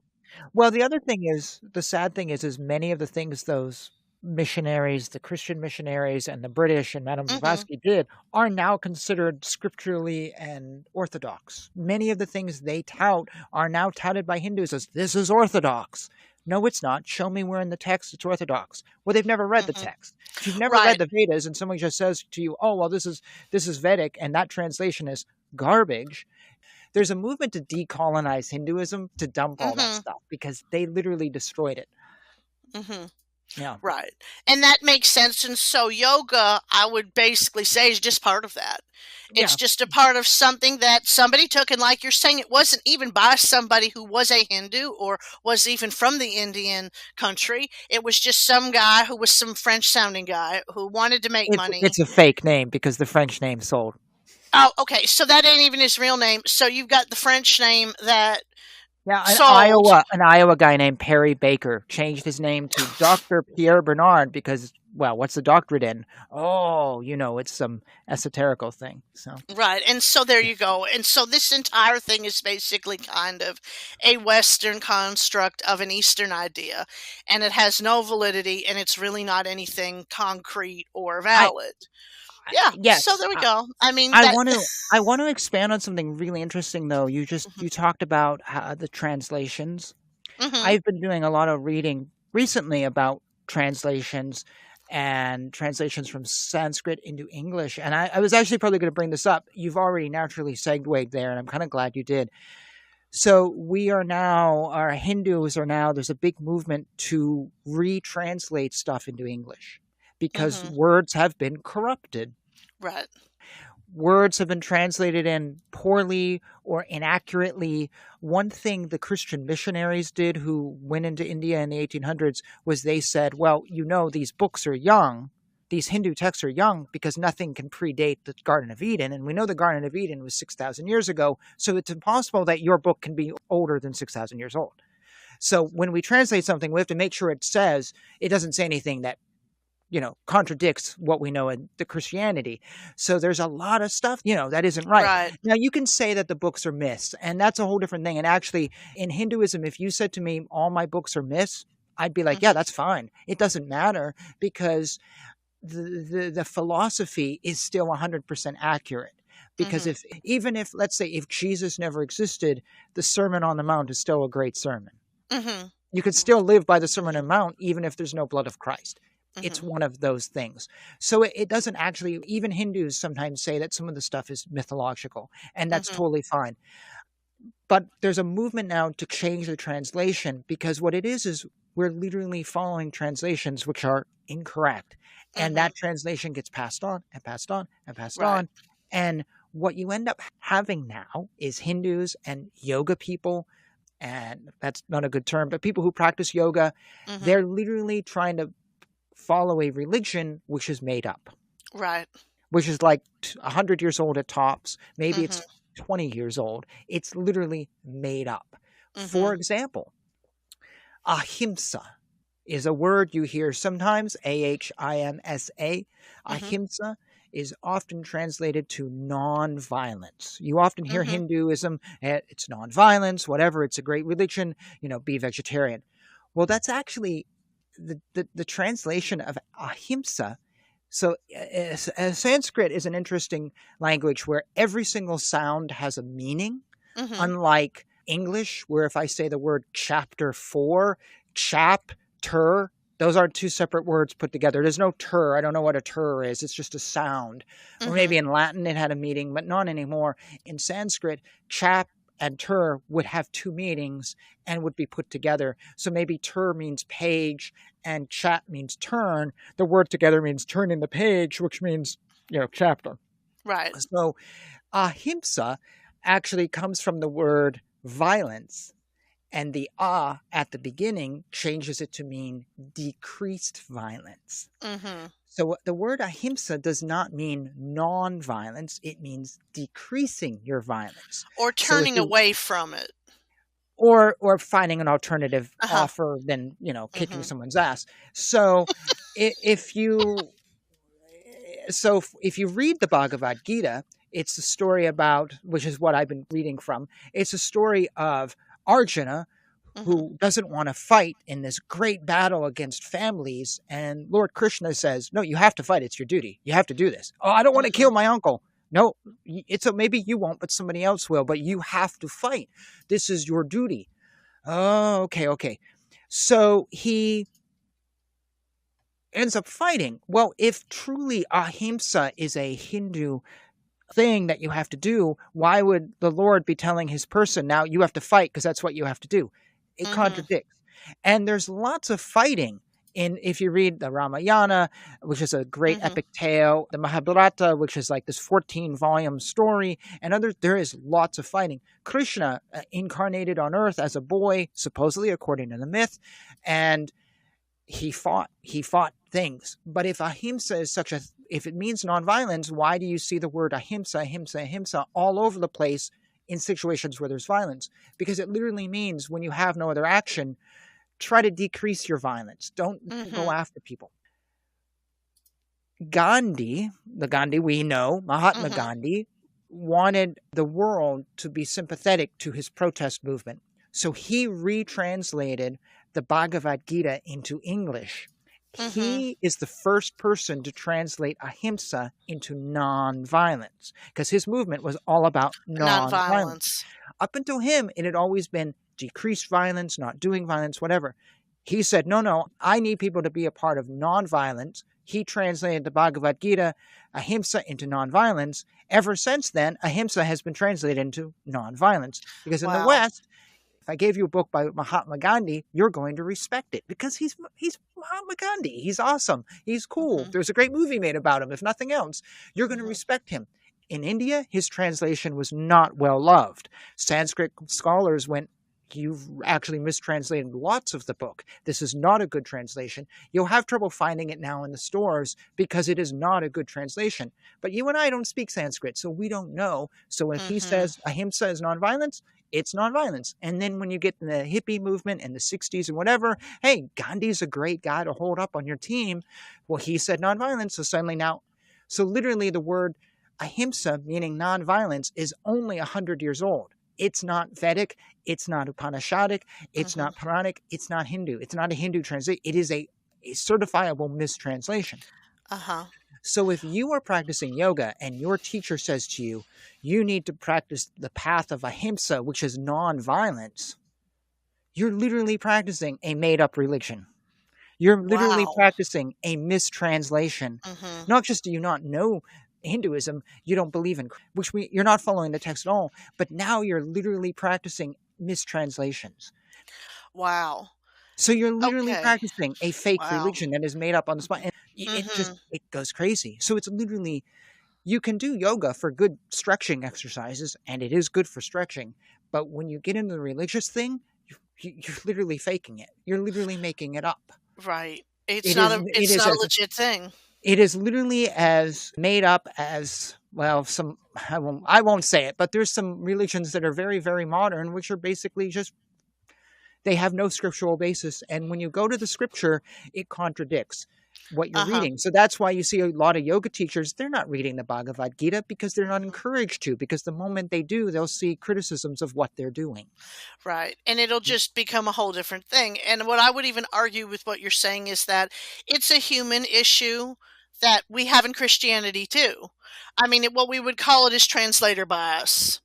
Well, the other thing is, the sad thing is many of the things those missionaries, the Christian missionaries and the British and Madame Blavatsky did are now considered scripturally and orthodox. Many of the things they tout are now touted by Hindus as this is orthodox. No, it's not. Show me where in the text it's orthodox. Well, they've never read the Hmm. text. If you've never read Right. the Vedas and someone just says to you, "Oh, well, this is Vedic," and that translation is garbage, there's a movement to decolonize Hinduism to dump all that Hmm. stuff because they literally destroyed it. Hmm. Yeah. Right. And that makes sense. And so yoga, I would basically say, is just part of that. It's Yeah. just a part of something that somebody took. And like you're saying, it wasn't even by somebody who was a Hindu or was even from the Indian country. It was just some guy who was some French sounding guy who wanted to make It's money. it's a fake name because the French name sold. Oh, okay. So that ain't even his real name. So you've got the French name that Yeah, sold. An Iowa guy named Perry Baker changed his name to Dr. Pierre Bernard because, well, what's the doctorate in? Oh, it's some esoterical thing. So, Right. And so there you go. And so this entire thing is basically kind of a Western construct of an Eastern idea. And it has no validity and it's really not anything concrete or I, valid. Yeah. So yes, there we go. I mean, I that. want to I want to expand on something really interesting though. You talked about the translations. Hmm. I've been doing a lot of reading recently about translations and translations from Sanskrit into English. And I was actually probably going to bring this up. You've already naturally segued there, and I'm kind of glad you did. So our Hindus are now, there's a big movement to retranslate stuff into English because Hmm. words have been corrupted. Right. Words have been translated in poorly or inaccurately. One thing the Christian missionaries did who went into India in the 1800s was they said, well, these books are young. These Hindu texts are young because nothing can predate the Garden of Eden. And we know the Garden of Eden was 6,000 years ago. So it's impossible that your book can be older than 6,000 years old. So when we translate something, we have to make sure it doesn't say anything that contradicts what we know in the Christianity. So there's a lot of stuff, that isn't right. Right. Now you can say that the books are myths, and that's a whole different thing. And actually in Hinduism, if you said to me, all my books are myths, I'd be like, yeah, Hmm. that's fine. It doesn't matter because the philosophy is still 100% accurate. Because Hmm. if let's say if Jesus never existed, the Sermon on the Mount is still a great sermon. Hmm. You could still live by the Sermon on the Mount even if there's no blood of Christ. It's Hmm. one of those things. So it doesn't actually, even Hindus sometimes say that some of the stuff is mythological, and that's Hmm. totally fine. But there's a movement now to change the translation because what it is we're literally following translations which are incorrect. And Hmm. that translation gets passed on and passed on and passed Right. on. And what you end up having now is Hindus and yoga people, and that's not a good term, but people who practice yoga, Hmm. they're literally trying to follow a religion which is made up, Right. which is like 100 years old at tops. Maybe Hmm. it's 20 years old. It's literally made up. For Hmm. example, ahimsa is a word you hear sometimes, ahimsa. Hmm. Ahimsa is often translated to non-violence. You often hear Hmm. Hinduism, it's non-violence, whatever, it's a great religion, be vegetarian. Well, that's actually the translation of ahimsa. So Sanskrit is an interesting language where every single sound has a meaning, Hmm. unlike English, where if I say the word chapter 4, chapter, those are two separate words put together. There's no ter. I don't know what a ter is. It's just a sound. Or maybe in Latin it had a meaning, but not anymore. In Sanskrit, chap and ter would have two meanings and would be put together. So maybe ter means page and chat means turn. The word together means turning the page, which means, chapter. Right. So ahimsa actually comes from the word violence, and the at the beginning changes it to mean decreased violence. Hmm. So the word ahimsa does not mean non-violence, it means decreasing your violence. Or So if turning you away from it. or finding an alternative Uh-huh. offer than, kicking Hmm. someone's ass. So if you if you read the Bhagavad Gita, it's a story about, which is what I've been reading from, it's a story of Arjuna Hmm. who doesn't want to fight in this great battle against families. And Lord Krishna says, no, you have to fight. It's your duty. You have to do this. Oh, I don't want to kill my uncle. No, maybe you won't, but somebody else will, but you have to fight. This is your duty. Oh, okay. So he ends up fighting. Well, if truly ahimsa is a Hindu thing that you have to do, why would the Lord be telling his person, now you have to fight because that's what you have to do? It contradicts. And there's lots of fighting in, if you read the Ramayana, which is a great epic tale, the Mahabharata, which is like this 14-volume story, and others, there is lots of fighting. Krishna incarnated on earth as a boy, supposedly according to the myth, and he fought things. But if ahimsa is if it means nonviolence, why do you see the word ahimsa, ahimsa, ahimsa all over the place in situations where there's violence? Because it literally means when you have no other action, try to decrease your violence. Don't go after people. Gandhi, the Gandhi we know, Mahatma Gandhi, wanted the world to be sympathetic to his protest movement. So he retranslated the Bhagavad Gita into English. He is the first person to translate ahimsa into non-violence, because his movement was all about non-violence. Up until him, it had always been decreased violence, not doing violence, whatever. He said, no, I need people to be a part of non-violence. He translated the Bhagavad Gita, ahimsa, into non-violence. Ever since then, ahimsa has been translated into non-violence. Because in the West, if I gave you a book by Mahatma Gandhi, you're going to respect it because he's Mahatma Gandhi. He's awesome. He's cool. There's a great movie made about him. If nothing else, you're going to respect him. In India, his translation was not well loved. Sanskrit scholars went, you've actually mistranslated lots of the book. This is not a good translation. You'll have trouble finding it now in the stores because it is not a good translation. But you and I don't speak Sanskrit, so we don't know. So if he says ahimsa is nonviolence, it's nonviolence. And then when you get in the hippie movement in the 60s and whatever, hey, Gandhi's a great guy to hold up on your team. Well, he said nonviolence, so suddenly now, so literally the word ahimsa, meaning nonviolence, is only 100 years old. It's not Vedic, it's not Upanishadic, it's not Puranic, it's not Hindu. It's not a Hindu translation. It is a certifiable mistranslation. So if you are practicing yoga and your teacher says to you, you need to practice the path of ahimsa, which is non-violence, you're literally practicing a made-up religion. You're literally practicing a mistranslation. Not just do you not know Hinduism, you don't believe in, you're not following the text at all, but now you're literally practicing mistranslations. Wow. So you're literally practicing a fake religion that is made up on the spot. And it goes crazy. So it's literally, you can do yoga for good stretching exercises, and it is good for stretching. But when you get into the religious thing, you're literally faking it. You're literally making it up. Right. It's not a legit thing. It is literally as made up as, well, I won't say it, but there's some religions that are very, very modern, which are basically just, they have no scriptural basis. And when you go to the scripture, it contradicts what you're reading. So that's why you see a lot of yoga teachers, they're not reading the Bhagavad Gita because they're not encouraged to, because the moment they do, they'll see criticisms of what they're doing. Right. And it'll just become a whole different thing. And what I would even argue with what you're saying is that it's a human issue that we have in Christianity too. I mean, what we would call it is translator bias.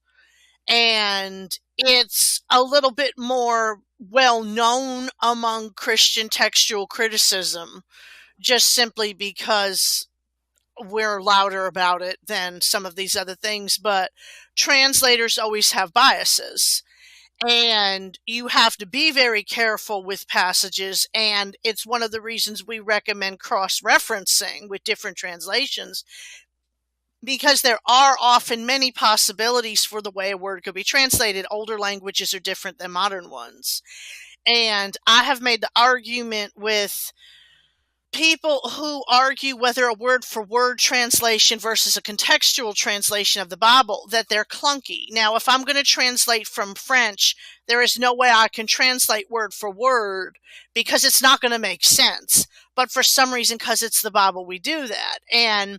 And it's a little bit more well known among Christian textual criticism, just simply because we're louder about it than some of these other things. But translators always have biases. And you have to be very careful with passages, and it's one of the reasons we recommend cross-referencing with different translations, because there are often many possibilities for the way a word could be translated. Older languages are different than modern ones. And I have made the argument with people who argue whether a word-for-word translation versus a contextual translation of the Bible, that they're clunky. Now, if I'm going to translate from French, there is no way I can translate word for word because it's not going to make sense. But for some reason, because it's the Bible, we do that. And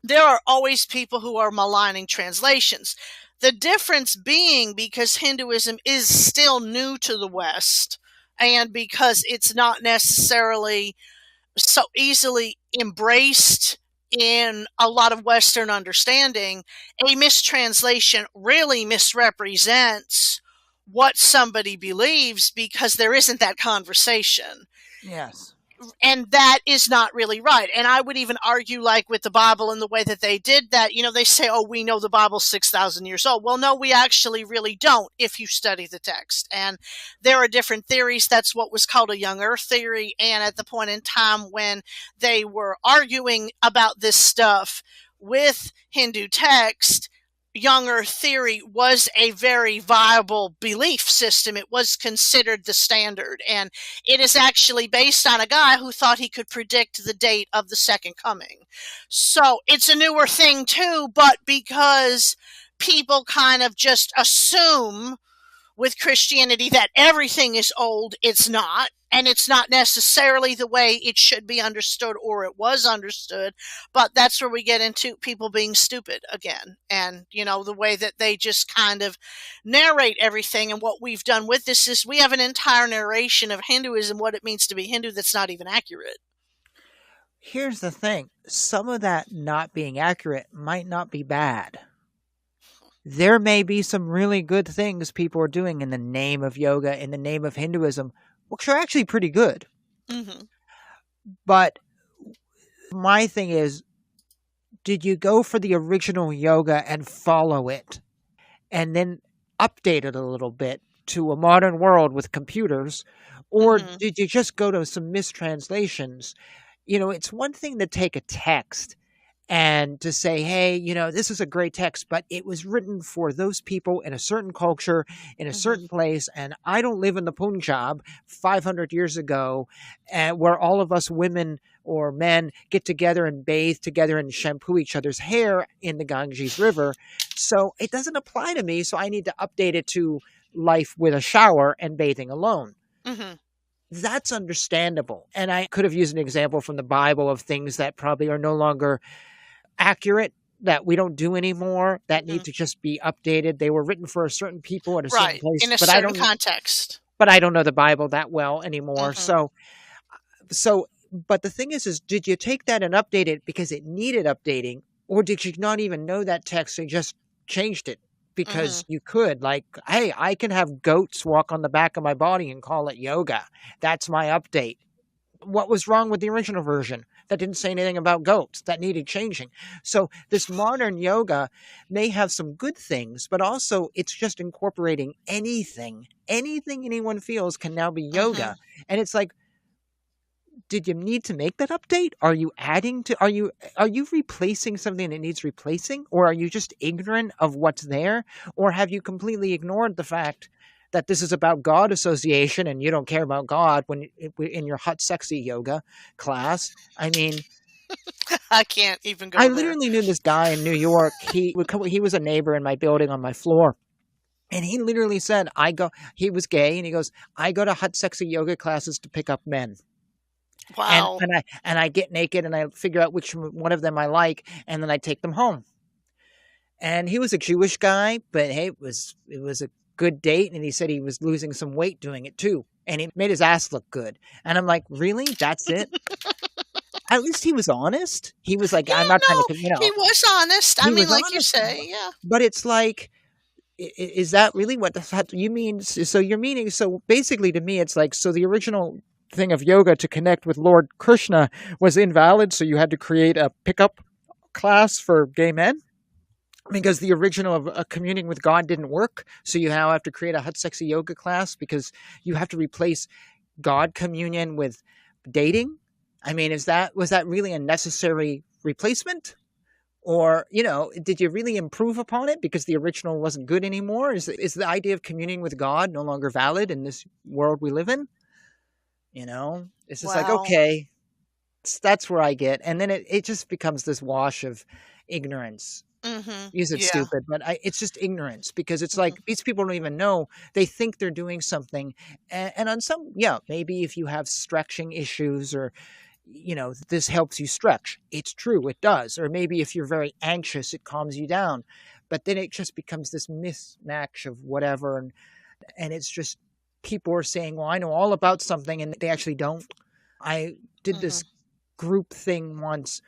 there are always people who are maligning translations. The difference being because Hinduism is still new to the West, and because it's not necessarily so easily embraced in a lot of Western understanding, a mistranslation really misrepresents what somebody believes because there isn't that conversation. Yes. And that is not really right. And I would even argue, like with the Bible and the way that they did that, they say, oh, we know the Bible's 6,000 years old. Well, no, we actually really don't if you study the text. And there are different theories. That's what was called a young earth theory. And at the point in time when they were arguing about this stuff with Hindu text, young earth theory was a very viable belief system. It was considered the standard. And it is actually based on a guy who thought he could predict the date of the second coming. So it's a newer thing too, but because people kind of just assume with Christianity that everything is old, it's not. And it's not necessarily the way it should be understood or it was understood. But that's where we get into people being stupid again. And, the way that they just kind of narrate everything. And what we've done with this is we have an entire narration of Hinduism, what it means to be Hindu, that's not even accurate. Here's the thing. Some of that not being accurate might not be bad. There may be some really good things people are doing in the name of yoga, in the name of Hinduism, which are actually pretty good. Mm-hmm. But my thing is, did you go for the original yoga and follow it and then update it a little bit to a modern world with computers? Or did you just go to some mistranslations? It's one thing to take a text and to say, hey, this is a great text, but it was written for those people in a certain culture, in a certain place, and I don't live in the Punjab 500 years ago, where all of us women or men get together and bathe together and shampoo each other's hair in the Ganges River. So it doesn't apply to me, so I need to update it to life with a shower and bathing alone. Mm-hmm. That's understandable. And I could have used an example from the Bible of things that probably are no longer accurate, that we don't do anymore, that need to just be updated. They were written for a certain people at a certain place. In a certain context. But I don't know the Bible that well anymore. So, but the thing is, did you take that and update it because it needed updating? Or did you not even know that text and just changed it because you could? Like, hey, I can have goats walk on the back of my body and call it yoga. That's my update. What was wrong with the original version? That didn't say anything about goats. That needed changing. So this modern yoga may have some good things, but also it's just incorporating anything. Anything anyone feels can now be yoga. And it's like, did you need to make that update? Are you replacing something that needs replacing? Or are you just ignorant of what's there? Or have you completely ignored the fact that this is about God association and you don't care about God when in your hot sexy yoga class? I mean, I can't even go I there. literally knew this guy in New York. He was a neighbor in my building on my floor. And he literally said, he was gay and he goes, I go to hot sexy yoga classes to pick up men. Wow. And I get naked and I figure out which one of them I like and then I take them home. And he was a Jewish guy, but hey, it was a good date, and he said he was losing some weight doing it too, and he made his ass look good. And I'm like, really? That's it? At least he was honest. He was like, I'm not trying to, he was honest. I mean, like honest, you say, yeah. But it's like, is that really what you mean? So you're meaning, so basically to me, it's like, so the original thing of yoga to connect with Lord Krishna was invalid, so you had to create a pickup class for gay men? Because the original of communing with God didn't work, so you now have to create a hot sexy yoga class because you have to replace God communion with dating? I mean, was that really a necessary replacement? Or, did you really improve upon it because the original wasn't good anymore? Is the idea of communing with God no longer valid in this world we live in? It's just like, okay, that's where I get. And then it just becomes this wash of ignorance. Use it stupid, but it's just ignorance because it's like these people don't even know. They think they're doing something. And on some, maybe if you have stretching issues or, this helps you stretch. It's true. It does. Or maybe if you're very anxious, it calms you down. But then it just becomes this mismatch of whatever. And it's just people are saying, well, I know all about something, and they actually don't. I did this group thing once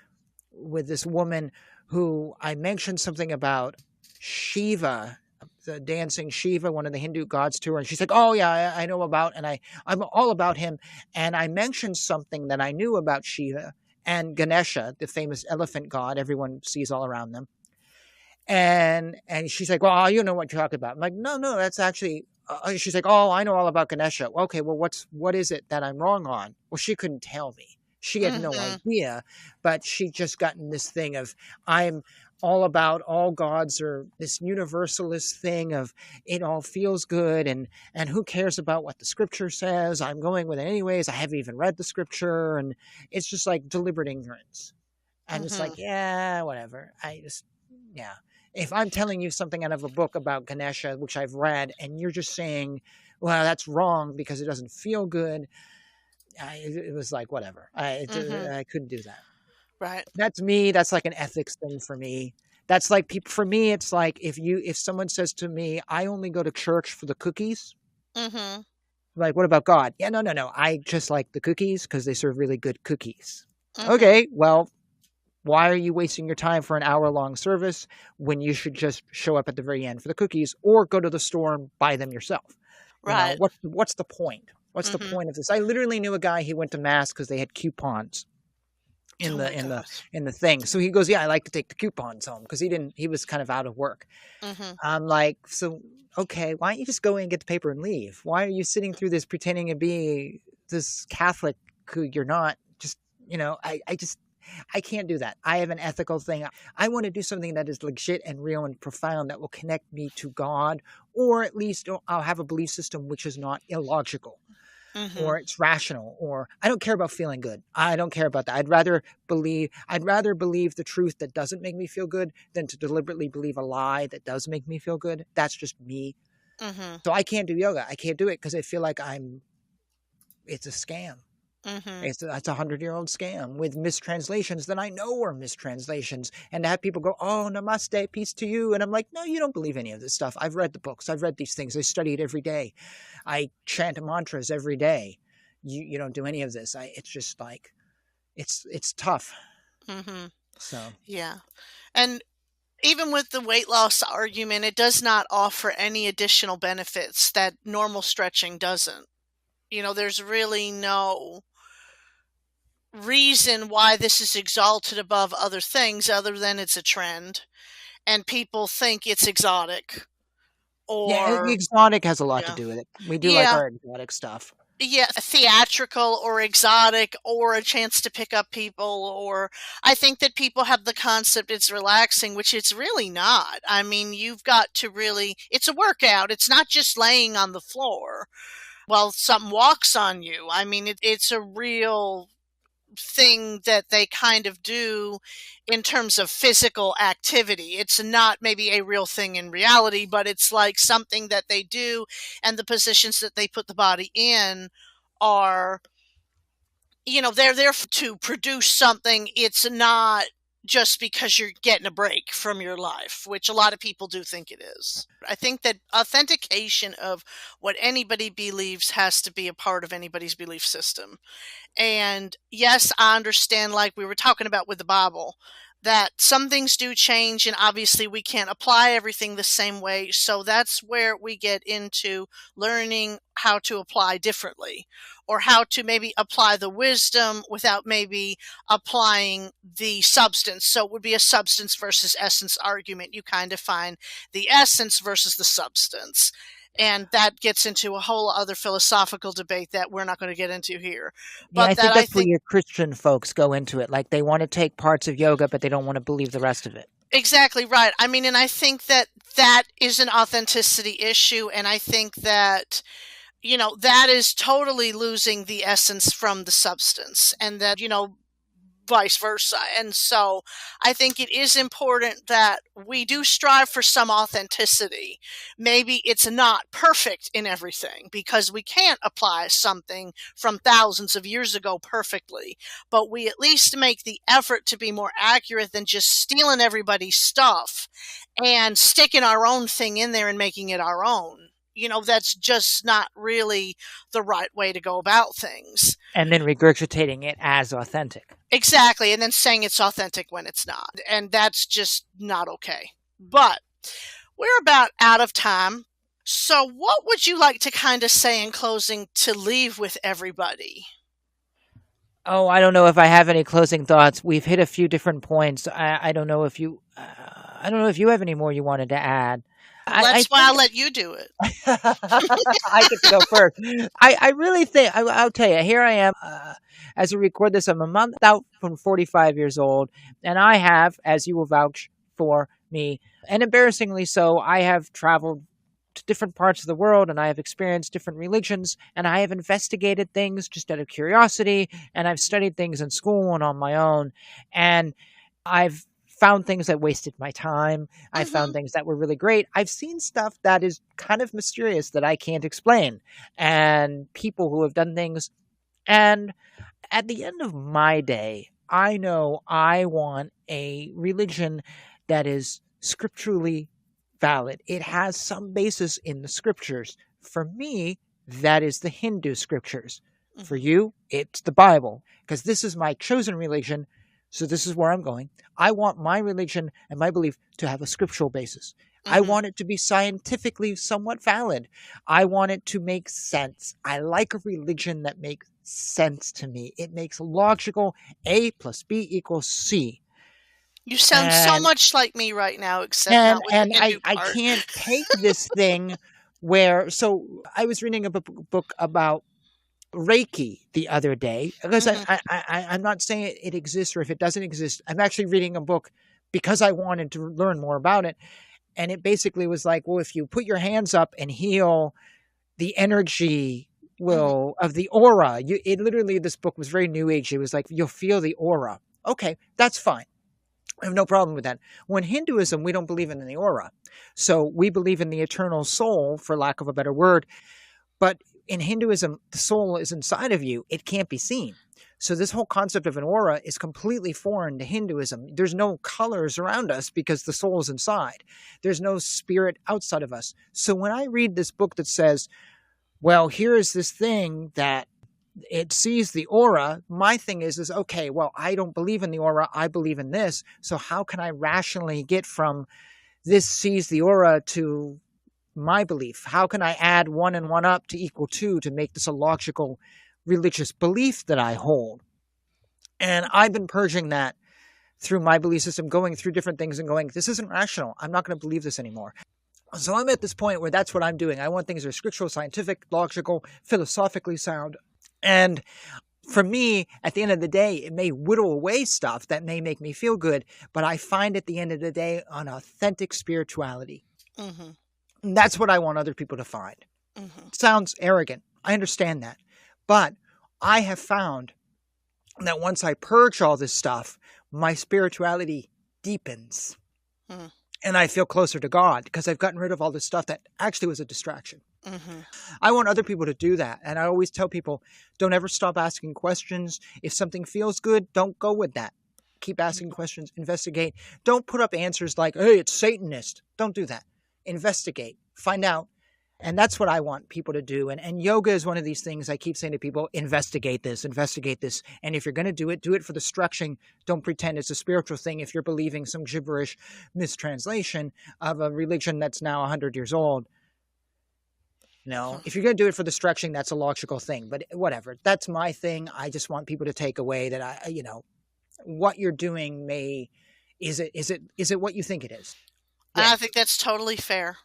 with this woman who I mentioned something about Shiva, dancing Shiva, one of the Hindu gods, to her, and she's like, "Oh yeah, I know about," and I'm all about him. And I mentioned something that I knew about Shiva and Ganesha, the famous elephant god everyone sees all around them. And she's like, "Well, you know what you're talking about." I'm like, "No, that's actually." She's like, "Oh, I know all about Ganesha." Okay, well, what is it that I'm wrong on? Well, she couldn't tell me. She had no idea, but she just gotten this thing of, I'm all about all gods, or this universalist thing of it all feels good, and who cares about what the scripture says? I'm going with it anyways. I haven't even read the scripture, and it's just like deliberate ignorance. And it's like, yeah, whatever. Yeah. If I'm telling you something out of a book about Ganesha, which I've read, and you're just saying, well, that's wrong because it doesn't feel good, it was like, whatever. I couldn't do that. Right. That's me. That's like an ethics thing for me. That's like people. For me, it's like if someone says to me, "I only go to church for the cookies," like, what about God? Yeah, no. I just like the cookies because they serve really good cookies. Okay, well, why are you wasting your time for an hour-long service when you should just show up at the very end for the cookies, or go to the store and buy them yourself? Right. What's the point? What's the point of this? I literally knew a guy. He went to mass because they had coupons in the thing. So he goes, "Yeah, I like to take the coupons home," because he was kind of out of work. I'm like, so okay, why don't you just go in and get the paper and leave? Why are you sitting through this pretending to be this Catholic who you're not? Just, I can't do that. I have an ethical thing. I want to do something that is legit and real and profound, that will connect me to God, or at least I'll have a belief system which is not illogical. Or it's rational, or I don't care about feeling good. I don't care about that. I'd rather believe the truth that doesn't make me feel good than to deliberately believe a lie that does make me feel good. That's just me. So I can't do yoga. I can't do it because I feel like it's a scam. It's a 100-year-old scam with mistranslations that I know are mistranslations. And to have people go, "Oh, namaste, peace to you." And I'm like, no, you don't believe any of this stuff. I've read the books. I've read these things. I study it every day. I chant mantras every day. You don't do any of this. It's just like, it's tough. So. Yeah. And even with the weight loss argument, it does not offer any additional benefits that normal stretching doesn't. There's really no reason why this is exalted above other things other than it's a trend and people think it's exotic. Yeah, the exotic has a lot to do with it. We do like our exotic stuff. Yeah, theatrical or exotic, or a chance to pick up people, or I think that people have the concept it's relaxing, which it's really not. I mean, you've got to really, it's a workout. It's not just laying on the floor while something walks on you. I mean, it's a real thing that they kind of do in terms of physical activity. It's not maybe a real thing in reality, but it's like something that they do, and the positions that they put the body in are, they're there to produce something. It's not just because you're getting a break from your life, which a lot of people do think it is. I think that authentication of what anybody believes has to be a part of anybody's belief system. And yes, I understand, like we were talking about with the Bible, that some things do change, and obviously we can't apply everything the same way. So that's where we get into learning how to apply differently, or how to maybe apply the wisdom without maybe applying the substance. So it would be a substance versus essence argument. You kind of find the essence versus the substance. And that gets into a whole other philosophical debate that we're not going to get into here. But I think where your Christian folks go into it. Like, they want to take parts of yoga, but they don't want to believe the rest of it. Exactly right. I mean, and I think that is an authenticity issue. And I think that, that is totally losing the essence from the substance, and that, vice versa. And so I think it is important that we do strive for some authenticity. Maybe it's not perfect in everything, because we can't apply something from thousands of years ago perfectly, but we at least make the effort to be more accurate than just stealing everybody's stuff and sticking our own thing in there and making it our own. That's just not really the right way to go about things. And then regurgitating it as authentic. Exactly. And then saying it's authentic when it's not. And that's just not okay. But We're about out of time. So what would you like to kind of say in closing to leave with everybody? Oh, I don't know if I have any closing thoughts. We've hit a few different points. I don't know if you, I don't know if you have any more you wanted to add. That's why I'll let you do it. I get to go first. I really think, I'll tell you, here I am. As we record this, I'm a month out from 45 years old, and I have, as you will vouch for me, and embarrassingly so, I have traveled to different parts of the world, and I have experienced different religions, and I have investigated things just out of curiosity, and I've studied things in school and on my own, and I've found things that wasted my time. I found things that were really great. I've seen stuff that is kind of mysterious that I can't explain, and people who have done things. And at the end of my day, I know I want a religion that is scripturally valid. It has some basis in the scriptures. For me, that is the Hindu scriptures. For you, it's the Bible, because this is my chosen religion. So this is where I'm going. I want my religion and my belief to have a scriptural basis. I want it to be scientifically somewhat valid. I want it to make sense. I like a religion that makes sense to me. It makes logical A plus B equals C. You sound so much like me right now, except not with the Hindu I part. can't take this thing where. So I was reading a book about Reiki the other day, because I'm not saying it exists or if it doesn't exist. I'm actually reading a book because I wanted to learn more about it. And it basically was like, well, if you put your hands up and heal the energy of the aura, it literally, this book was very new age. It was like, you'll feel the aura. Okay, that's fine. I have no problem with that. When Hinduism, we don't believe in the aura. So we believe in the eternal soul, for lack of a better word. But in Hinduism, the soul is inside of you. It can't be seen. So this whole concept of an aura is completely foreign to Hinduism. There's no colors around us because the soul is inside. There's no spirit outside of us. So when I read this book that says, well, here is this thing that it sees the aura, my thing is okay, well, I don't believe in the aura. I believe in this. So how can I rationally get from this sees the aura to my belief? How can I add 1 and 1 up to equal 2 to make this a logical religious belief that I hold? And I've been purging that through my belief system, going through different things and going, this isn't rational. I'm not going to believe this anymore. So I'm at this point where that's what I'm doing. I want things that are scriptural, scientific, logical, philosophically sound. And for me, at the end of the day, it may whittle away stuff that may make me feel good, but I find at the end of the day an authentic spirituality. And that's what I want other people to find. It sounds arrogant. I understand that. But I have found that once I purge all this stuff, my spirituality deepens. And I feel closer to God because I've gotten rid of all this stuff that actually was a distraction. I want other people to do that. And I always tell people, don't ever stop asking questions. If something feels good, don't go with that. Keep asking questions, investigate. Don't put up answers like, hey, it's Satanist. Don't do that. Investigate, find out. And that's what I want people to do. And yoga is one of these things I keep saying to people, investigate this. And if you're going to do it for the stretching. Don't pretend it's a spiritual thing if you're believing some gibberish mistranslation of a religion that's now 100 years old. No, if you're going to do it for the stretching, that's a logical thing. But whatever, that's my thing. I just want people to take away that, what you're doing is it what you think it is? Yeah. I think that's totally fair.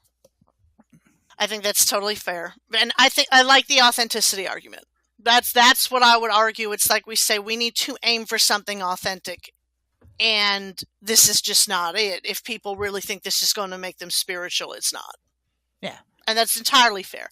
And I think I like the authenticity argument. That's what I would argue. It's like we say, we need to aim for something authentic. And this is just not it. If people really think this is going to make them spiritual, it's not. Yeah. And that's entirely fair.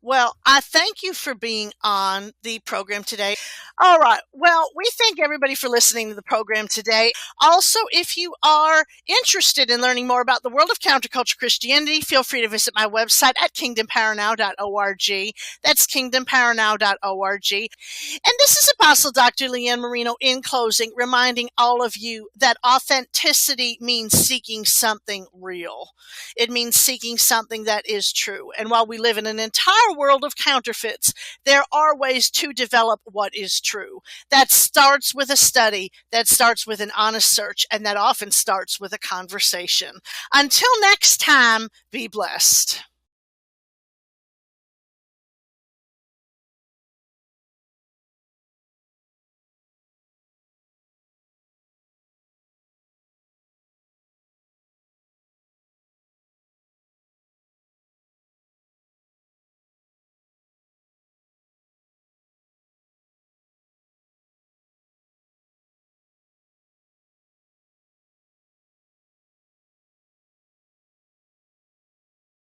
Well, I thank you for being on the program today. All right. Well, we thank everybody for listening to the program today. Also, if you are interested in learning more about the world of counterculture Christianity, feel free to visit my website at kingdompowernow.org. That's kingdompowernow.org. And this is Apostle Dr. Leanne Marino in closing, reminding all of you that authenticity means seeking something real. It means seeking something that is true. And while we live in an entire world of counterfeits, there are ways to develop what is true. true. That starts with a study, that starts with an honest search, and that often starts with a conversation. Until next time, be blessed.